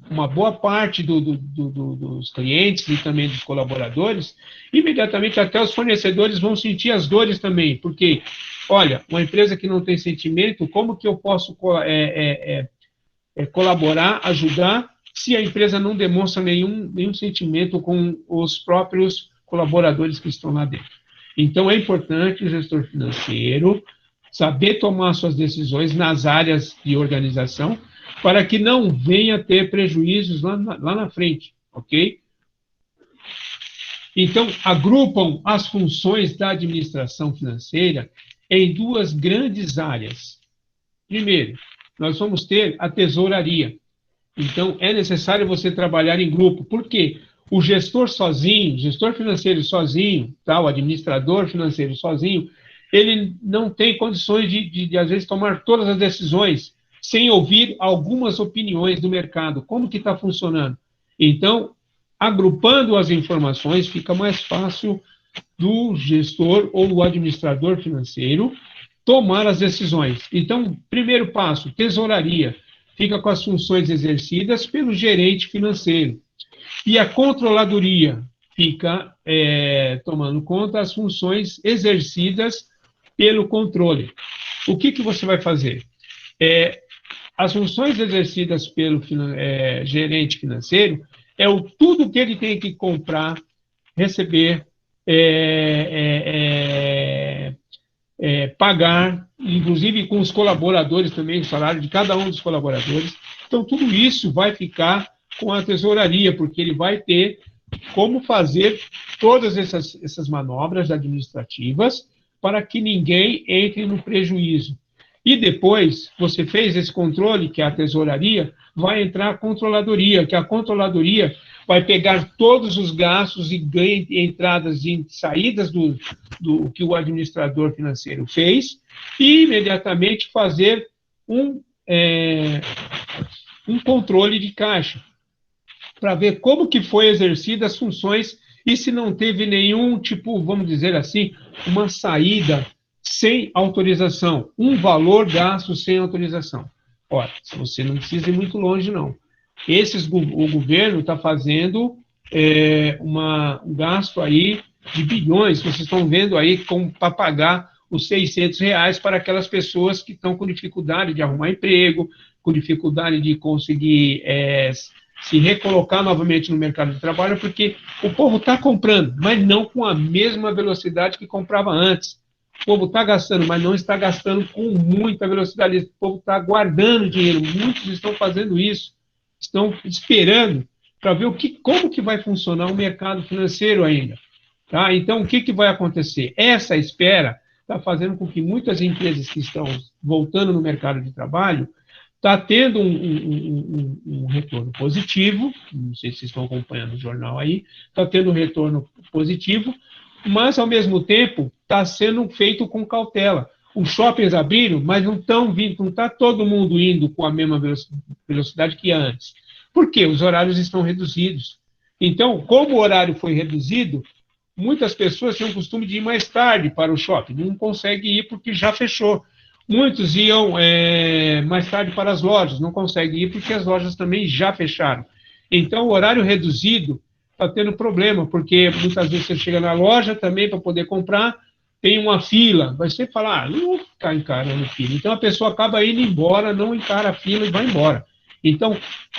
uma boa parte dos clientes e também dos colaboradores, imediatamente até os fornecedores vão sentir as dores também, porque, olha, uma empresa que não tem sentimento, como que eu posso colaborar, ajudar, se a empresa não demonstra nenhum sentimento com os próprios colaboradores que estão lá dentro? Então, é importante o gestor financeiro saber tomar suas decisões nas áreas de organização, para que não venha ter prejuízos lá na frente, ok? Então, agrupam as funções da administração financeira em duas grandes áreas. Primeiro, nós vamos ter a tesouraria. Então, é necessário você trabalhar em grupo. Por quê? O gestor sozinho, gestor financeiro sozinho, o administrador financeiro sozinho, ele não tem condições de, às vezes, tomar todas as decisões sem ouvir algumas opiniões do mercado. Como que está funcionando? Então, agrupando as informações, fica mais fácil do gestor ou do administrador financeiro tomar as decisões. Então, primeiro passo, tesouraria, fica com as funções exercidas pelo gerente financeiro. E a controladoria fica tomando conta das funções exercidas pelo controle. O que você vai fazer? As funções exercidas pelo gerente financeiro tudo que ele tem que comprar, receber, pagar, inclusive com os colaboradores também, o salário de cada um dos colaboradores. Então, tudo isso vai ficar com a tesouraria, porque ele vai ter como fazer todas essas manobras administrativas para que ninguém entre no prejuízo. E depois, você fez esse controle, que é a tesouraria, vai entrar a controladoria, que a controladoria vai pegar todos os gastos e ganhos, entradas e saídas do que o administrador financeiro fez e imediatamente fazer um controle de caixa para ver como que foi exercida as funções e se não teve nenhum tipo, vamos dizer assim, uma saída sem autorização, um valor gasto sem autorização. Ora, você não precisa ir muito longe, não. O governo está fazendo um gasto aí de bilhões, vocês estão vendo aí para pagar os R$ 600 para aquelas pessoas que estão com dificuldade de arrumar emprego, com dificuldade de conseguir se recolocar novamente no mercado de trabalho, porque o povo está comprando, mas não com a mesma velocidade que comprava antes. O povo está gastando, mas não está gastando com muita velocidade. O povo está guardando dinheiro. Muitos estão fazendo isso. Estão esperando para ver como que vai funcionar o mercado financeiro ainda. Tá? Então, o que vai acontecer? Essa espera está fazendo com que muitas empresas que estão voltando no mercado de trabalho está tendo um retorno positivo. Não sei se vocês estão acompanhando o jornal aí. Está tendo um retorno positivo, mas, ao mesmo tempo, está sendo feito com cautela. Os shoppings abriram, mas não está todo mundo indo com a mesma velocidade que antes. Por quê? Os horários estão reduzidos. Então, como o horário foi reduzido, muitas pessoas têm o costume de ir mais tarde para o shopping. Não conseguem ir porque já fechou. Muitos iam mais tarde para as lojas. Não conseguem ir porque as lojas também já fecharam. Então, o horário reduzido está tendo problema, porque muitas vezes você chega na loja também para poder comprar, tem uma fila, vai ser falar, não vou ficar encarando fila. Então, a pessoa acaba indo embora, não encara a fila e vai embora. Então,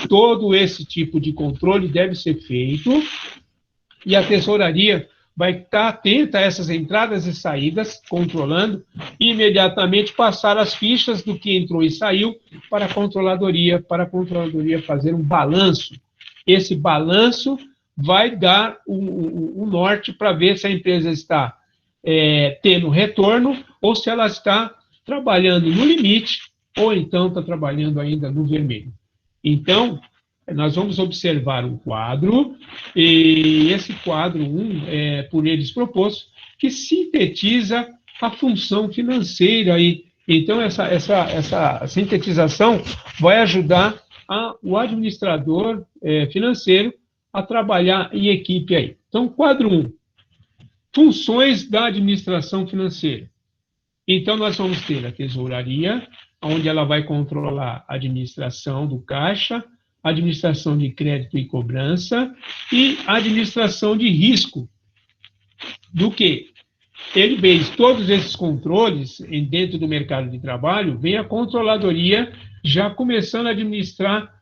todo esse tipo de controle deve ser feito e a tesouraria vai estar atenta a essas entradas e saídas, controlando, e imediatamente passar as fichas do que entrou e saiu para a controladoria fazer um balanço. Esse balanço vai dar o norte para ver se a empresa está tendo retorno ou se ela está trabalhando no limite ou então está trabalhando ainda no vermelho. Então, nós vamos observar um quadro, e esse quadro é por eles proposto, que sintetiza a função financeira aí. Então, essa sintetização vai ajudar o administrador financeiro a trabalhar em equipe aí. Então, quadro 1, funções da administração financeira. Então, nós vamos ter a tesouraria, onde ela vai controlar a administração do caixa, a administração de crédito e cobrança e a administração de risco. Do que? Ele fez todos esses controles dentro do mercado de trabalho, vem a controladoria já começando a administrar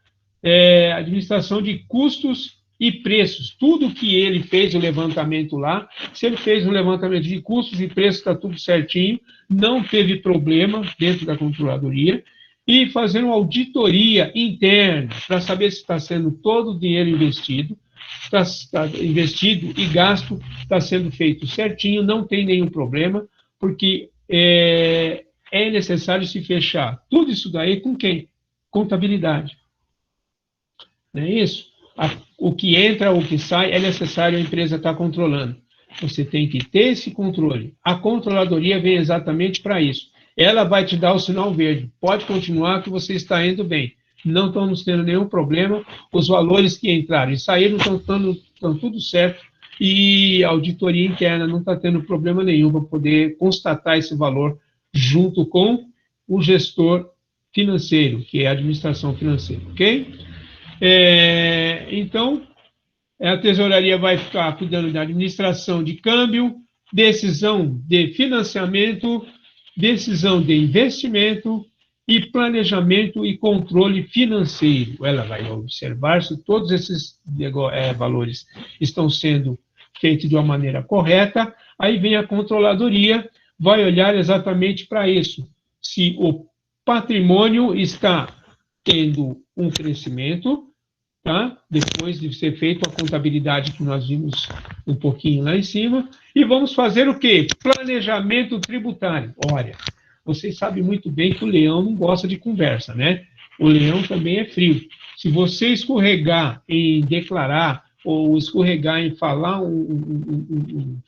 administração de custos e preços. Tudo que ele fez o levantamento lá, se ele fez um levantamento de custos e preços, está tudo certinho, não teve problema dentro da controladoria, e fazer uma auditoria interna para saber se está sendo todo o dinheiro investido, está investido e gasto, está sendo feito certinho, não tem nenhum problema, porque é necessário se fechar tudo isso daí com quem? Contabilidade. Não é isso? O que entra, o que sai, é necessário a empresa estar controlando. Você tem que ter esse controle. A controladoria vem exatamente para isso. Ela vai te dar o sinal verde. Pode continuar que você está indo bem. Não estamos tendo nenhum problema. Os valores que entraram e saíram estão tudo certo. E a auditoria interna não está tendo problema nenhum para poder constatar esse valor junto com o gestor financeiro, que é a administração financeira, ok? Então, a tesouraria vai ficar cuidando da administração de câmbio, decisão de financiamento, decisão de investimento e planejamento e controle financeiro. Ela vai observar se todos esses valores estão sendo feitos de uma maneira correta. Aí vem a controladoria, vai olhar exatamente para isso. Se o patrimônio está tendo um crescimento, tá? Depois de ser feita a contabilidade que nós vimos um pouquinho lá em cima, e vamos fazer o quê? Planejamento tributário. Olha, vocês sabem muito bem que o leão não gosta de conversa, né? O leão também é frio. Se você escorregar em declarar, ou escorregar em falar,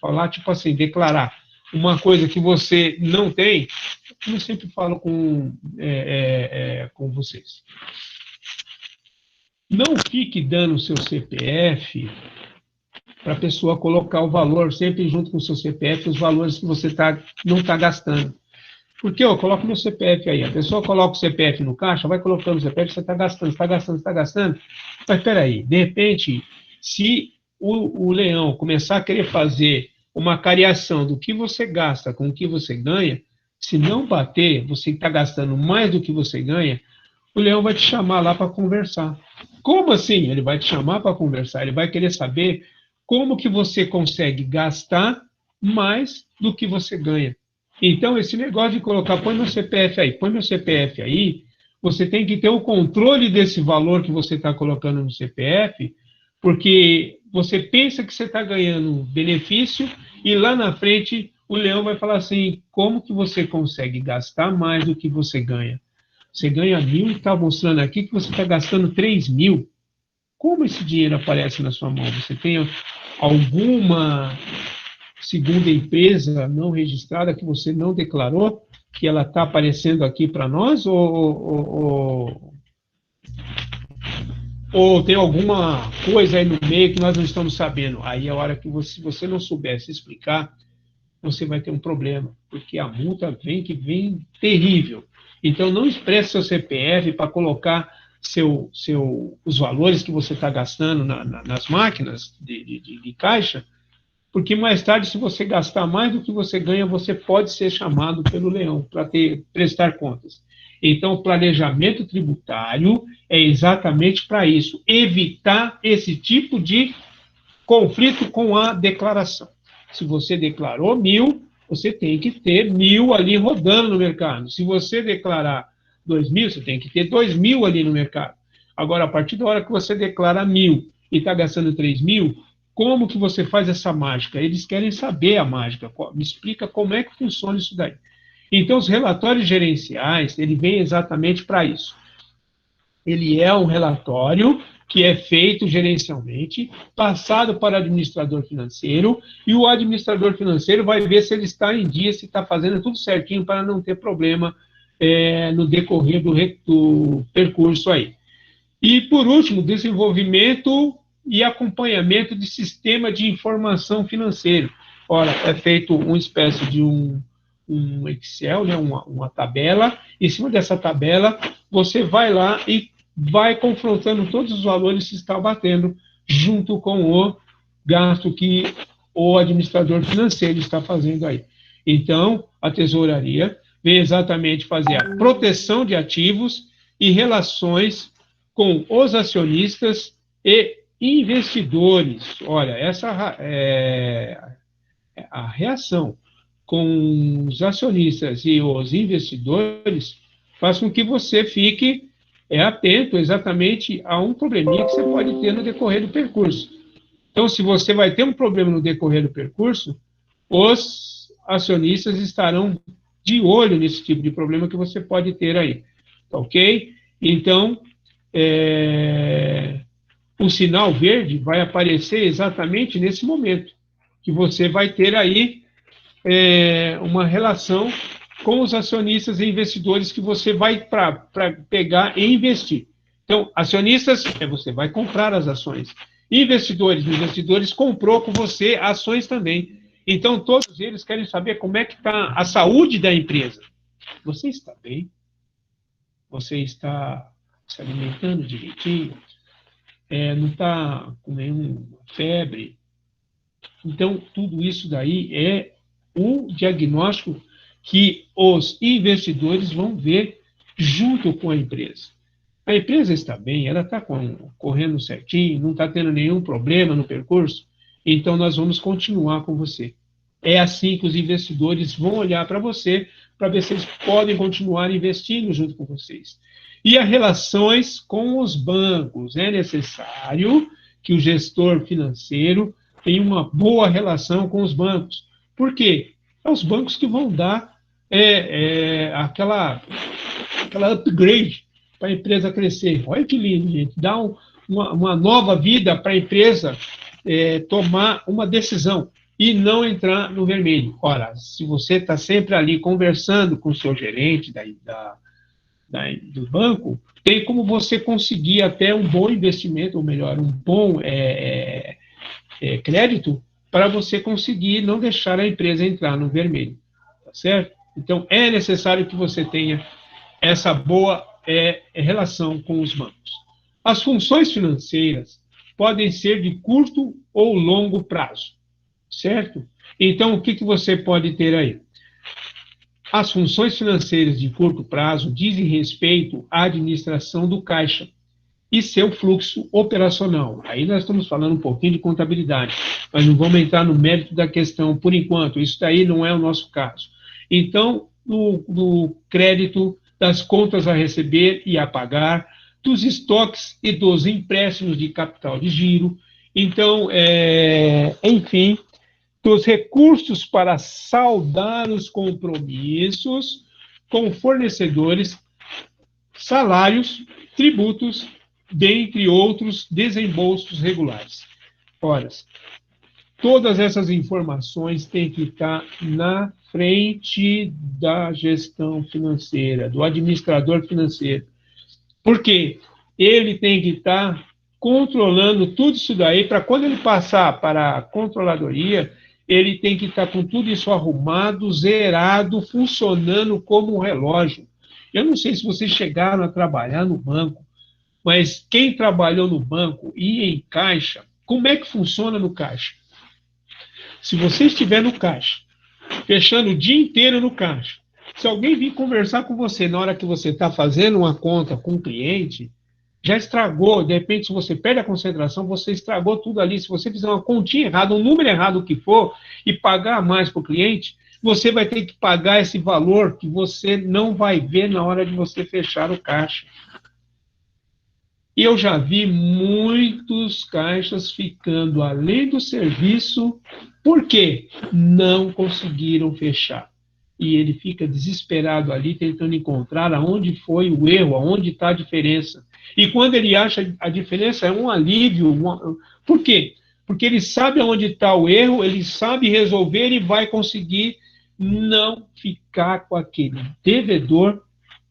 falar tipo assim, declarar uma coisa que você não tem, eu sempre falo com vocês. Não fique dando o seu CPF para a pessoa colocar o valor, sempre junto com o seu CPF, os valores que você não está gastando. Porque eu coloco meu CPF aí, a pessoa coloca o CPF no caixa, vai colocando o CPF, você está gastando, está gastando, está gastando. Mas espera aí, de repente, se o leão começar a querer fazer uma cariação do que você gasta com o que você ganha, se não bater, você está gastando mais do que você ganha, o leão vai te chamar lá para conversar. Como assim? Ele vai te chamar para conversar, ele vai querer saber como que você consegue gastar mais do que você ganha. Então, esse negócio de colocar, põe meu CPF aí, você tem que ter o controle desse valor que você está colocando no CPF, porque você pensa que você está ganhando benefício e lá na frente o leão vai falar assim, como que você consegue gastar mais do que você ganha? Você ganha 1.000 e está mostrando aqui que você está gastando 3.000. Como esse dinheiro aparece na sua mão? Você tem alguma segunda empresa não registrada que você não declarou, que ela está aparecendo aqui para nós? Ou tem alguma coisa aí no meio que nós não estamos sabendo? Aí é a hora que você não soubesse explicar, você vai ter um problema, porque a multa vem terrível. Então, não expresse seu CPF para colocar os valores que você está gastando nas máquinas de caixa, porque mais tarde, se você gastar mais do que você ganha, você pode ser chamado pelo leão para prestar contas. Então, o planejamento tributário é exatamente para isso, evitar esse tipo de conflito com a declaração. Se você declarou 1.000, você tem que ter 1.000 ali rodando no mercado. Se você declarar 2.000, você tem que ter 2.000 ali no mercado. Agora, a partir da hora que você declara 1.000 e está gastando 3.000, como que você faz essa mágica? Eles querem saber a mágica. Me explica como é que funciona isso daí. Então, os relatórios gerenciais, ele vem exatamente para isso. Ele é um relatório que é feito gerencialmente, passado para o administrador financeiro, e o administrador financeiro vai ver se ele está em dia, se está fazendo tudo certinho para não ter problema no decorrer do percurso aí. E, por último, desenvolvimento e acompanhamento de sistema de informação financeiro. Ora, é feito uma espécie de um Excel, né, uma tabela. Em cima dessa tabela, você vai lá e vai confrontando todos os valores que está batendo junto com o gasto que o administrador financeiro está fazendo aí. Então, a tesouraria vem exatamente fazer a proteção de ativos e relações com os acionistas e investidores. Olha, essa é a reação com os acionistas e os investidores faz com que você fique atento exatamente a um probleminha que você pode ter no decorrer do percurso. Então, se você vai ter um problema no decorrer do percurso, os acionistas estarão de olho nesse tipo de problema que você pode ter aí. Ok? Então, o sinal verde vai aparecer exatamente nesse momento, que você vai ter aí uma relação com os acionistas e investidores que você vai para pegar e investir. Então, acionistas, você vai comprar as ações. Investidores comprou com você ações também. Então, todos eles querem saber como é que está a saúde da empresa. Você está bem? Você está se alimentando direitinho? Não está com nenhuma febre? Então, tudo isso daí é o diagnóstico que os investidores vão ver junto com a empresa. A empresa está bem, ela está correndo certinho, não está tendo nenhum problema no percurso, então nós vamos continuar com você. É assim que os investidores vão olhar para você, para ver se eles podem continuar investindo junto com vocês. E as relações com os bancos. É necessário que o gestor financeiro tenha uma boa relação com os bancos. Por quê? É os bancos que vão dar aquela upgrade para a empresa crescer. Olha que lindo, gente. Dá uma nova vida para a empresa tomar uma decisão e não entrar no vermelho. Ora, se você está sempre ali conversando com o seu gerente do banco, tem como você conseguir até um bom investimento, ou melhor, um bom crédito, para você conseguir não deixar a empresa entrar no vermelho. Tá certo? Então, é necessário que você tenha essa boa relação com os bancos. As funções financeiras podem ser de curto ou longo prazo, certo? Então, o que você pode ter aí? As funções financeiras de curto prazo dizem respeito à administração do caixa e seu fluxo operacional. Aí nós estamos falando um pouquinho de contabilidade, mas não vamos entrar no mérito da questão por enquanto, isso daí não é o nosso caso. Então, no crédito, das contas a receber e a pagar, dos estoques e dos empréstimos de capital de giro, então, enfim, dos recursos para saldar os compromissos com fornecedores, salários, tributos, dentre outros desembolsos regulares. Ora, todas essas informações têm que estar na frente da gestão financeira, do administrador financeiro. Por quê? Ele tem que estar controlando tudo isso daí, para quando ele passar para a controladoria, ele tem que estar com tudo isso arrumado, zerado, funcionando como um relógio. Eu não sei se vocês chegaram a trabalhar no banco, mas quem trabalhou no banco e em caixa, como é que funciona no caixa? Se você estiver no caixa, fechando o dia inteiro no caixa, se alguém vir conversar com você na hora que você está fazendo uma conta com o cliente, já estragou. De repente, se você perde a concentração, você estragou tudo ali. Se você fizer uma continha errada, um número errado que for, e pagar mais para o cliente, você vai ter que pagar esse valor que você não vai ver na hora de você fechar o caixa. E eu já vi muitos caixas ficando além do serviço, porque não conseguiram fechar. E ele fica desesperado ali, tentando encontrar aonde foi o erro, aonde está a diferença. E quando ele acha a diferença, é um alívio. Por quê? Porque ele sabe aonde está o erro, ele sabe resolver e vai conseguir não ficar com aquele devedor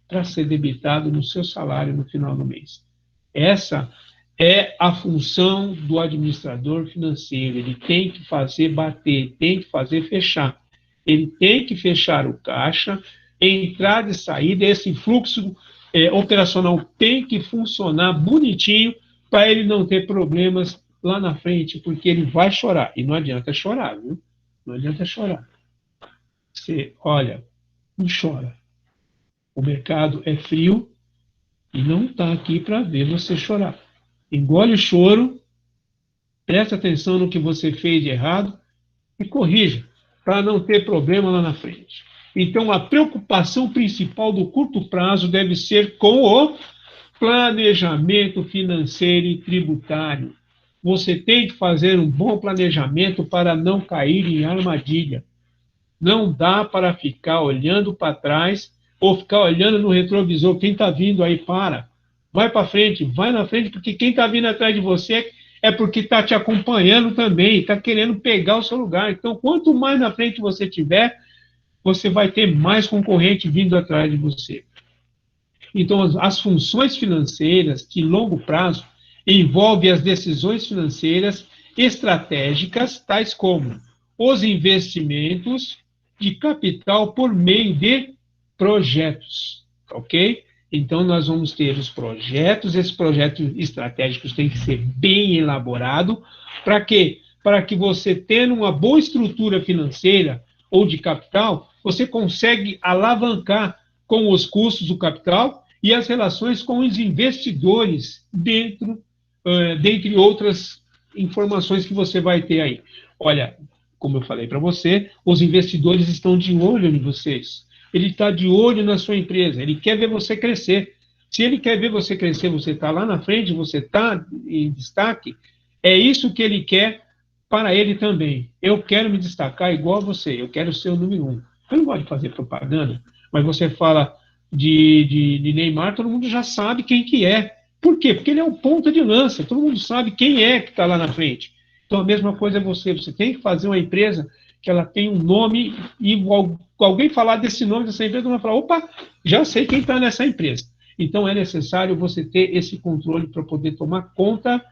para ser debitado no seu salário no final do mês. Essa é a função do administrador financeiro. Ele tem que fazer bater, tem que fazer fechar. Ele tem que fechar o caixa, entrada e saída, esse fluxo operacional tem que funcionar bonitinho para ele não ter problemas lá na frente, porque ele vai chorar. E não adianta chorar, viu? Não adianta chorar. Você, olha, não chora. O mercado é frio e não está aqui para ver você chorar. Engole o choro, preste atenção no que você fez de errado e corrija, para não ter problema lá na frente. Então, a preocupação principal do curto prazo deve ser com o planejamento financeiro e tributário. Você tem que fazer um bom planejamento para não cair em armadilha. Não dá para ficar olhando para trás ou ficar olhando no retrovisor. Quem está vindo aí, para. Vai para frente, vai na frente, porque quem está vindo atrás de você é porque está te acompanhando também, está querendo pegar o seu lugar. Então, quanto mais na frente você tiver, você vai ter mais concorrente vindo atrás de você. Então, as funções financeiras de longo prazo envolvem as decisões financeiras estratégicas, tais como os investimentos de capital por meio de projetos, ok? Então, nós vamos ter os projetos, esses projetos estratégicos têm que ser bem elaborados. Para quê? Para que você, tendo uma boa estrutura financeira ou de capital, você consegue alavancar com os custos do capital e as relações com os investidores dentre outras informações que você vai ter aí. Olha, como eu falei para você, os investidores estão de olho em vocês. Ele está de olho na sua empresa, ele quer ver você crescer. Se ele quer ver você crescer, você está lá na frente, você está em destaque, é isso que ele quer para ele também. Eu quero me destacar igual a você, eu quero ser o número 1. Eu não gosto de fazer propaganda, mas você fala de Neymar, todo mundo já sabe quem que é. Por quê? Porque ele é um ponta de lança, todo mundo sabe quem é que está lá na frente. Então, a mesma coisa é você tem que fazer uma empresa que ela tem um nome e alguém falar desse nome dessa empresa, vai falar, opa, já sei quem está nessa empresa. Então, é necessário você ter esse controle para poder tomar conta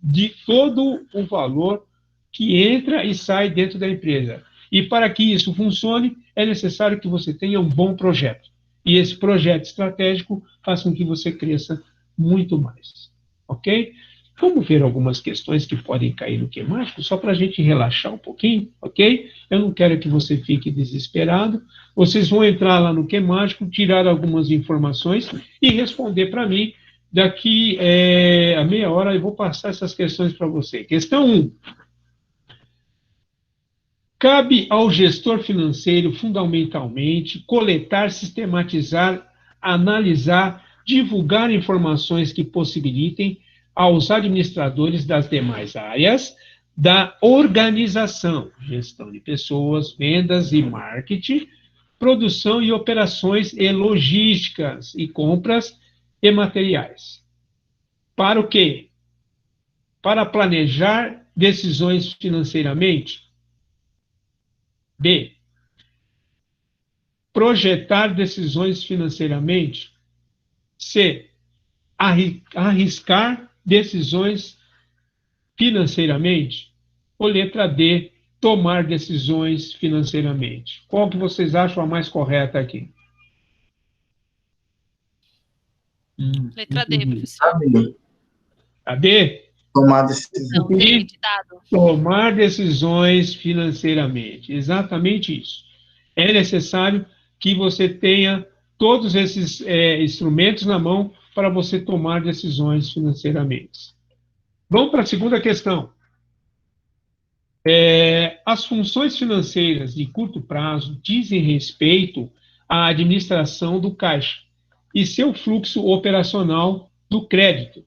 de todo o valor que entra e sai dentro da empresa. E para que isso funcione, é necessário que você tenha um bom projeto. E esse projeto estratégico faça com que você cresça muito mais. Ok? Vamos ver algumas questões que podem cair no Qmático, só para a gente relaxar um pouquinho, ok? Eu não quero que você fique desesperado. Vocês vão entrar lá no Qmático, tirar algumas informações e responder para mim. Daqui a meia hora eu vou passar essas questões para você. Questão 1. Cabe ao gestor financeiro, fundamentalmente, coletar, sistematizar, analisar, divulgar informações que possibilitem aos administradores das demais áreas da organização, gestão de pessoas, vendas e marketing, produção e operações e logísticas e compras e materiais. Para o quê? Para planejar decisões financeiramente. B. Projetar decisões financeiramente. C. Arriscar decisões financeiramente. Ou letra D. Tomar decisões financeiramente. Qual que vocês acham a mais correta aqui? Letra D, professor. A D? Tomar decisão. Tomar decisões financeiramente. Exatamente isso. É necessário que você tenha todos esses instrumentos na mão para você tomar decisões financeiramente. Vamos para a segunda questão. As funções financeiras de curto prazo dizem respeito à administração do caixa e seu fluxo operacional do crédito,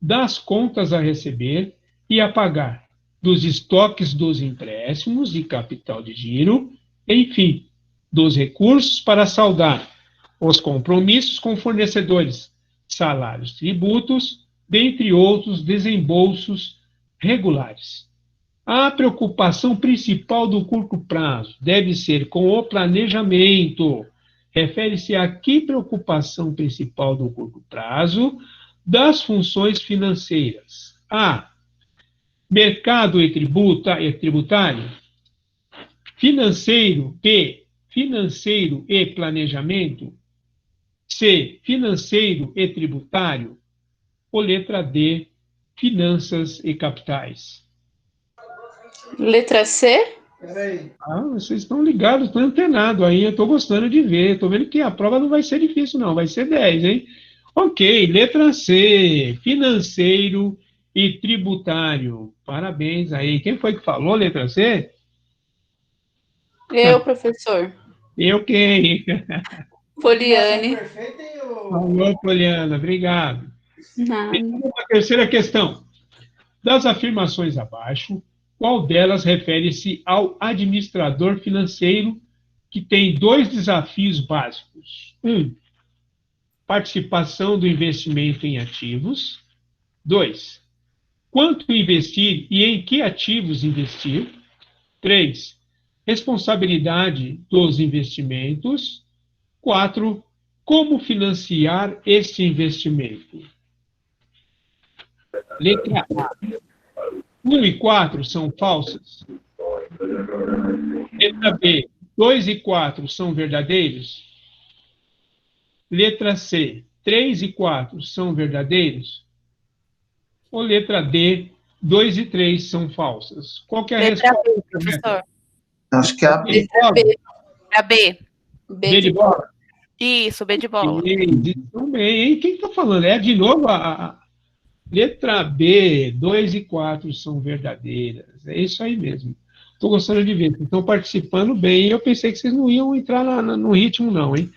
das contas a receber e a pagar, dos estoques dos empréstimos de capital de giro, enfim, dos recursos para saldar os compromissos com fornecedores, salários, tributos, dentre outros desembolsos regulares. A preocupação principal do curto prazo deve ser com o planejamento. Refere-se a que preocupação principal do curto prazo das funções financeiras? A. Mercado e tributário. Financeiro. B. Financeiro e planejamento. C. Financeiro e tributário. Ou letra D. Finanças e capitais. Letra C? Vocês estão ligados, estão antenados aí, eu estou gostando de ver. Estou vendo que a prova não vai ser difícil, não, vai ser 10, hein? Ok, letra C, financeiro e tributário. Parabéns aí. Quem foi que falou letra C? Eu, professor. Eu quem? Poliane. Alô, Poliana, obrigado. Nada. A terceira questão. Das afirmações abaixo, qual delas refere-se ao administrador financeiro que tem dois desafios básicos? 1. Participação do investimento em ativos. 2. Quanto investir e em que ativos investir. 3. Responsabilidade dos investimentos. 4. Como financiar esse investimento. Letra A. 1 e 4 são falsas. Letra B. 2 e 4 são verdadeiros? Letra C, 3 e 4 são verdadeiros? Ou letra D, 2 e 3 são falsas? Qual que é a Letra resposta B, correta? professor. Acho que é a B. Letra B. A B. B de bola? Isso, B de bola. Então, bem, hein? Quem está falando? É de novo a letra B, 2 e 4 são verdadeiras. É isso aí mesmo. Estou gostando de ver. Estão participando bem. Eu pensei que vocês não iam entrar no ritmo, não, hein?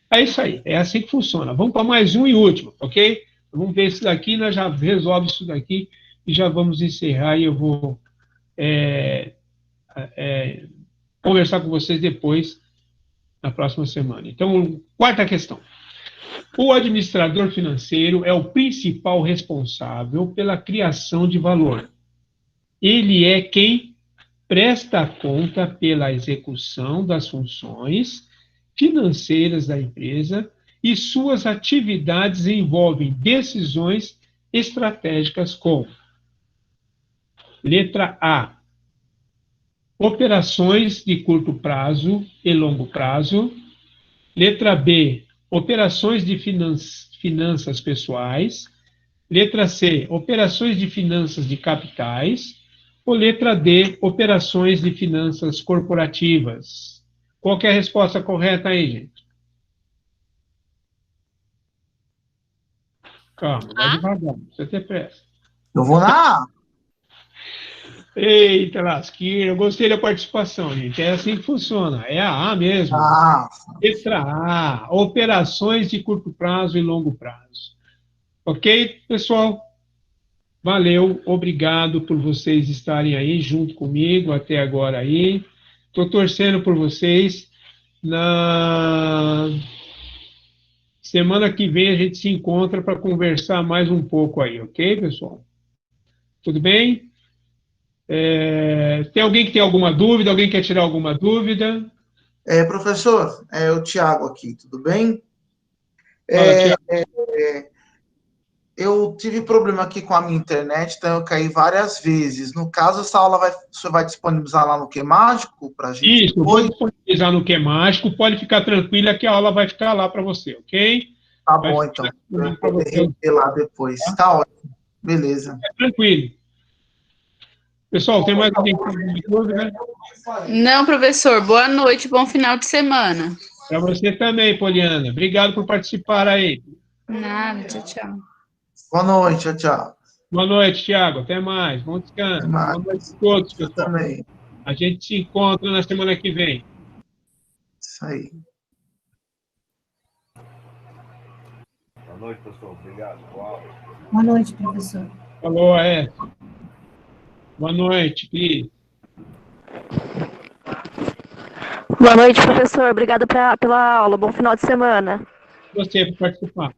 É isso aí. É assim que funciona. Vamos para mais um e último, ok? Vamos ver esse daqui, nós já resolve isso daqui e já vamos encerrar e eu vou conversar com vocês depois, na próxima semana. Então, quarta questão. O administrador financeiro é o principal responsável pela criação de valor. Ele é quem presta conta pela execução das funções financeiras da empresa e suas atividades envolvem decisões estratégicas como: letra A, operações de curto prazo e longo prazo; letra B, operações de finanças pessoais; letra C, operações de finanças de capitais; ou letra D, operações de finanças corporativas? Qual que é a resposta correta aí, gente? Calma, vai devagar, não precisa ter pressa. Eu vou na A. Eita lasqueira, eu gostei da participação, gente. É assim que funciona, é a A mesmo. Ah, Letra A, operações de curto prazo e longo prazo. Ok, pessoal? Valeu, obrigado por vocês estarem aí junto comigo até agora aí. Estou torcendo por vocês. Na semana que vem a gente se encontra para conversar mais um pouco aí, ok, pessoal? Tudo bem? Tem alguém que tem alguma dúvida? Alguém quer tirar alguma dúvida? professor, é o Tiago aqui, tudo bem? Fala, É, Tiago. eu tive problema aqui com a minha internet, então eu caí várias vezes. No caso, essa aula o senhor vai disponibilizar lá no Que Mágico para a gente Isso, eu vou depois? disponibilizar no Que é Mágico. Pode ficar tranquila que a aula vai ficar lá para você, ok? Tá Vai bom, ficar então. Para eu disponível para poder você. rever lá depois. Tá ótimo. Beleza. Tranquilo. Pessoal, tem mais alguém que tem alguma dúvida? Não, professor. Boa noite, bom final de semana. Para você também, Poliana. Obrigado por participar aí. Nada, tchau, tchau. Boa noite, tchau, tchau. Boa noite, Tiago. Até mais. Bom Até descanso. Boa noite mais. a todos, Você pessoal. também. A gente se encontra na semana que vem. Isso aí. Boa noite, pessoal. Obrigado. Uau. Boa noite, professor. Falou, Boa noite, Cris. Boa noite, professor. Obrigada pela aula. Bom final de semana. Você por participar.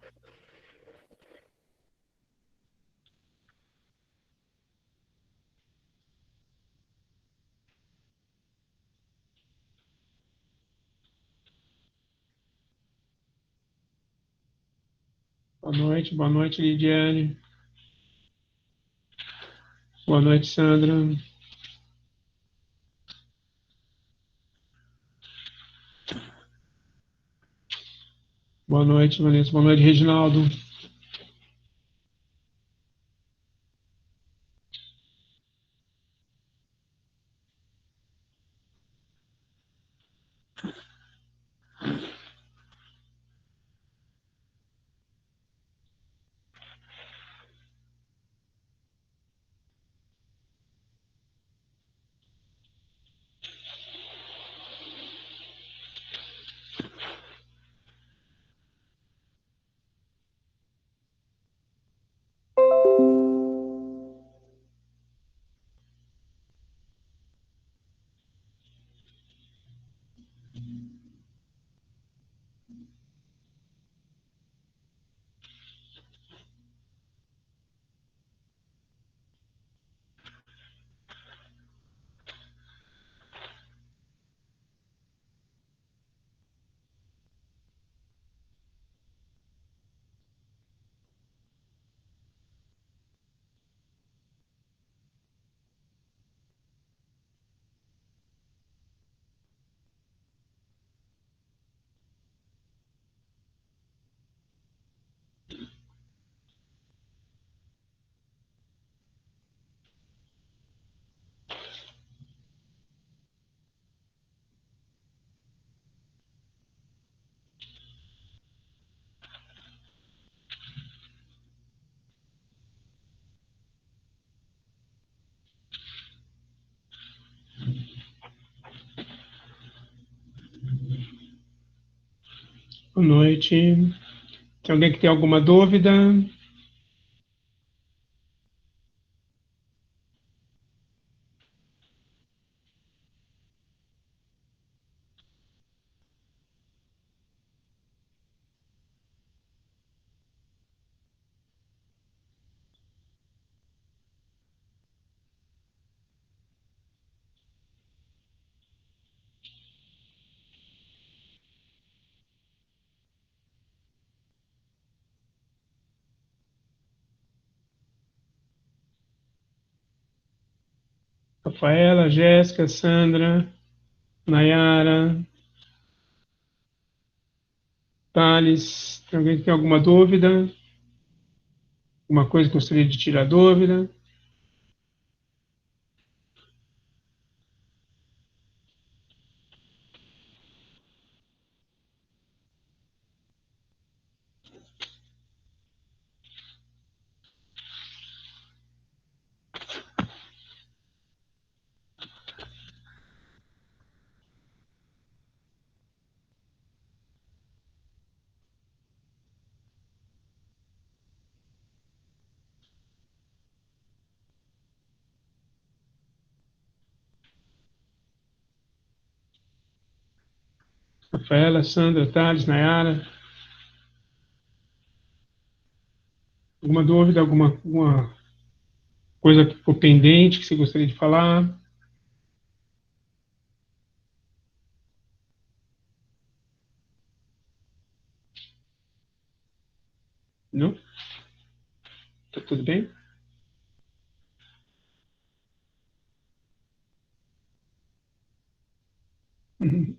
Boa noite, Lidiane. Boa noite, Sandra. Boa noite, Vanessa. Boa noite, Reginaldo. Boa noite. Tem alguém que tem alguma dúvida? Rafaela, Jéssica, Sandra, Nayara, Thales. Tem alguém que tem alguma dúvida? Alguma coisa que gostaria de tirar dúvida? Rafaela, Sandra, Thales, Nayara. Alguma dúvida, alguma coisa que ficou pendente que você gostaria de falar? Não? Tá tudo bem? Uhum.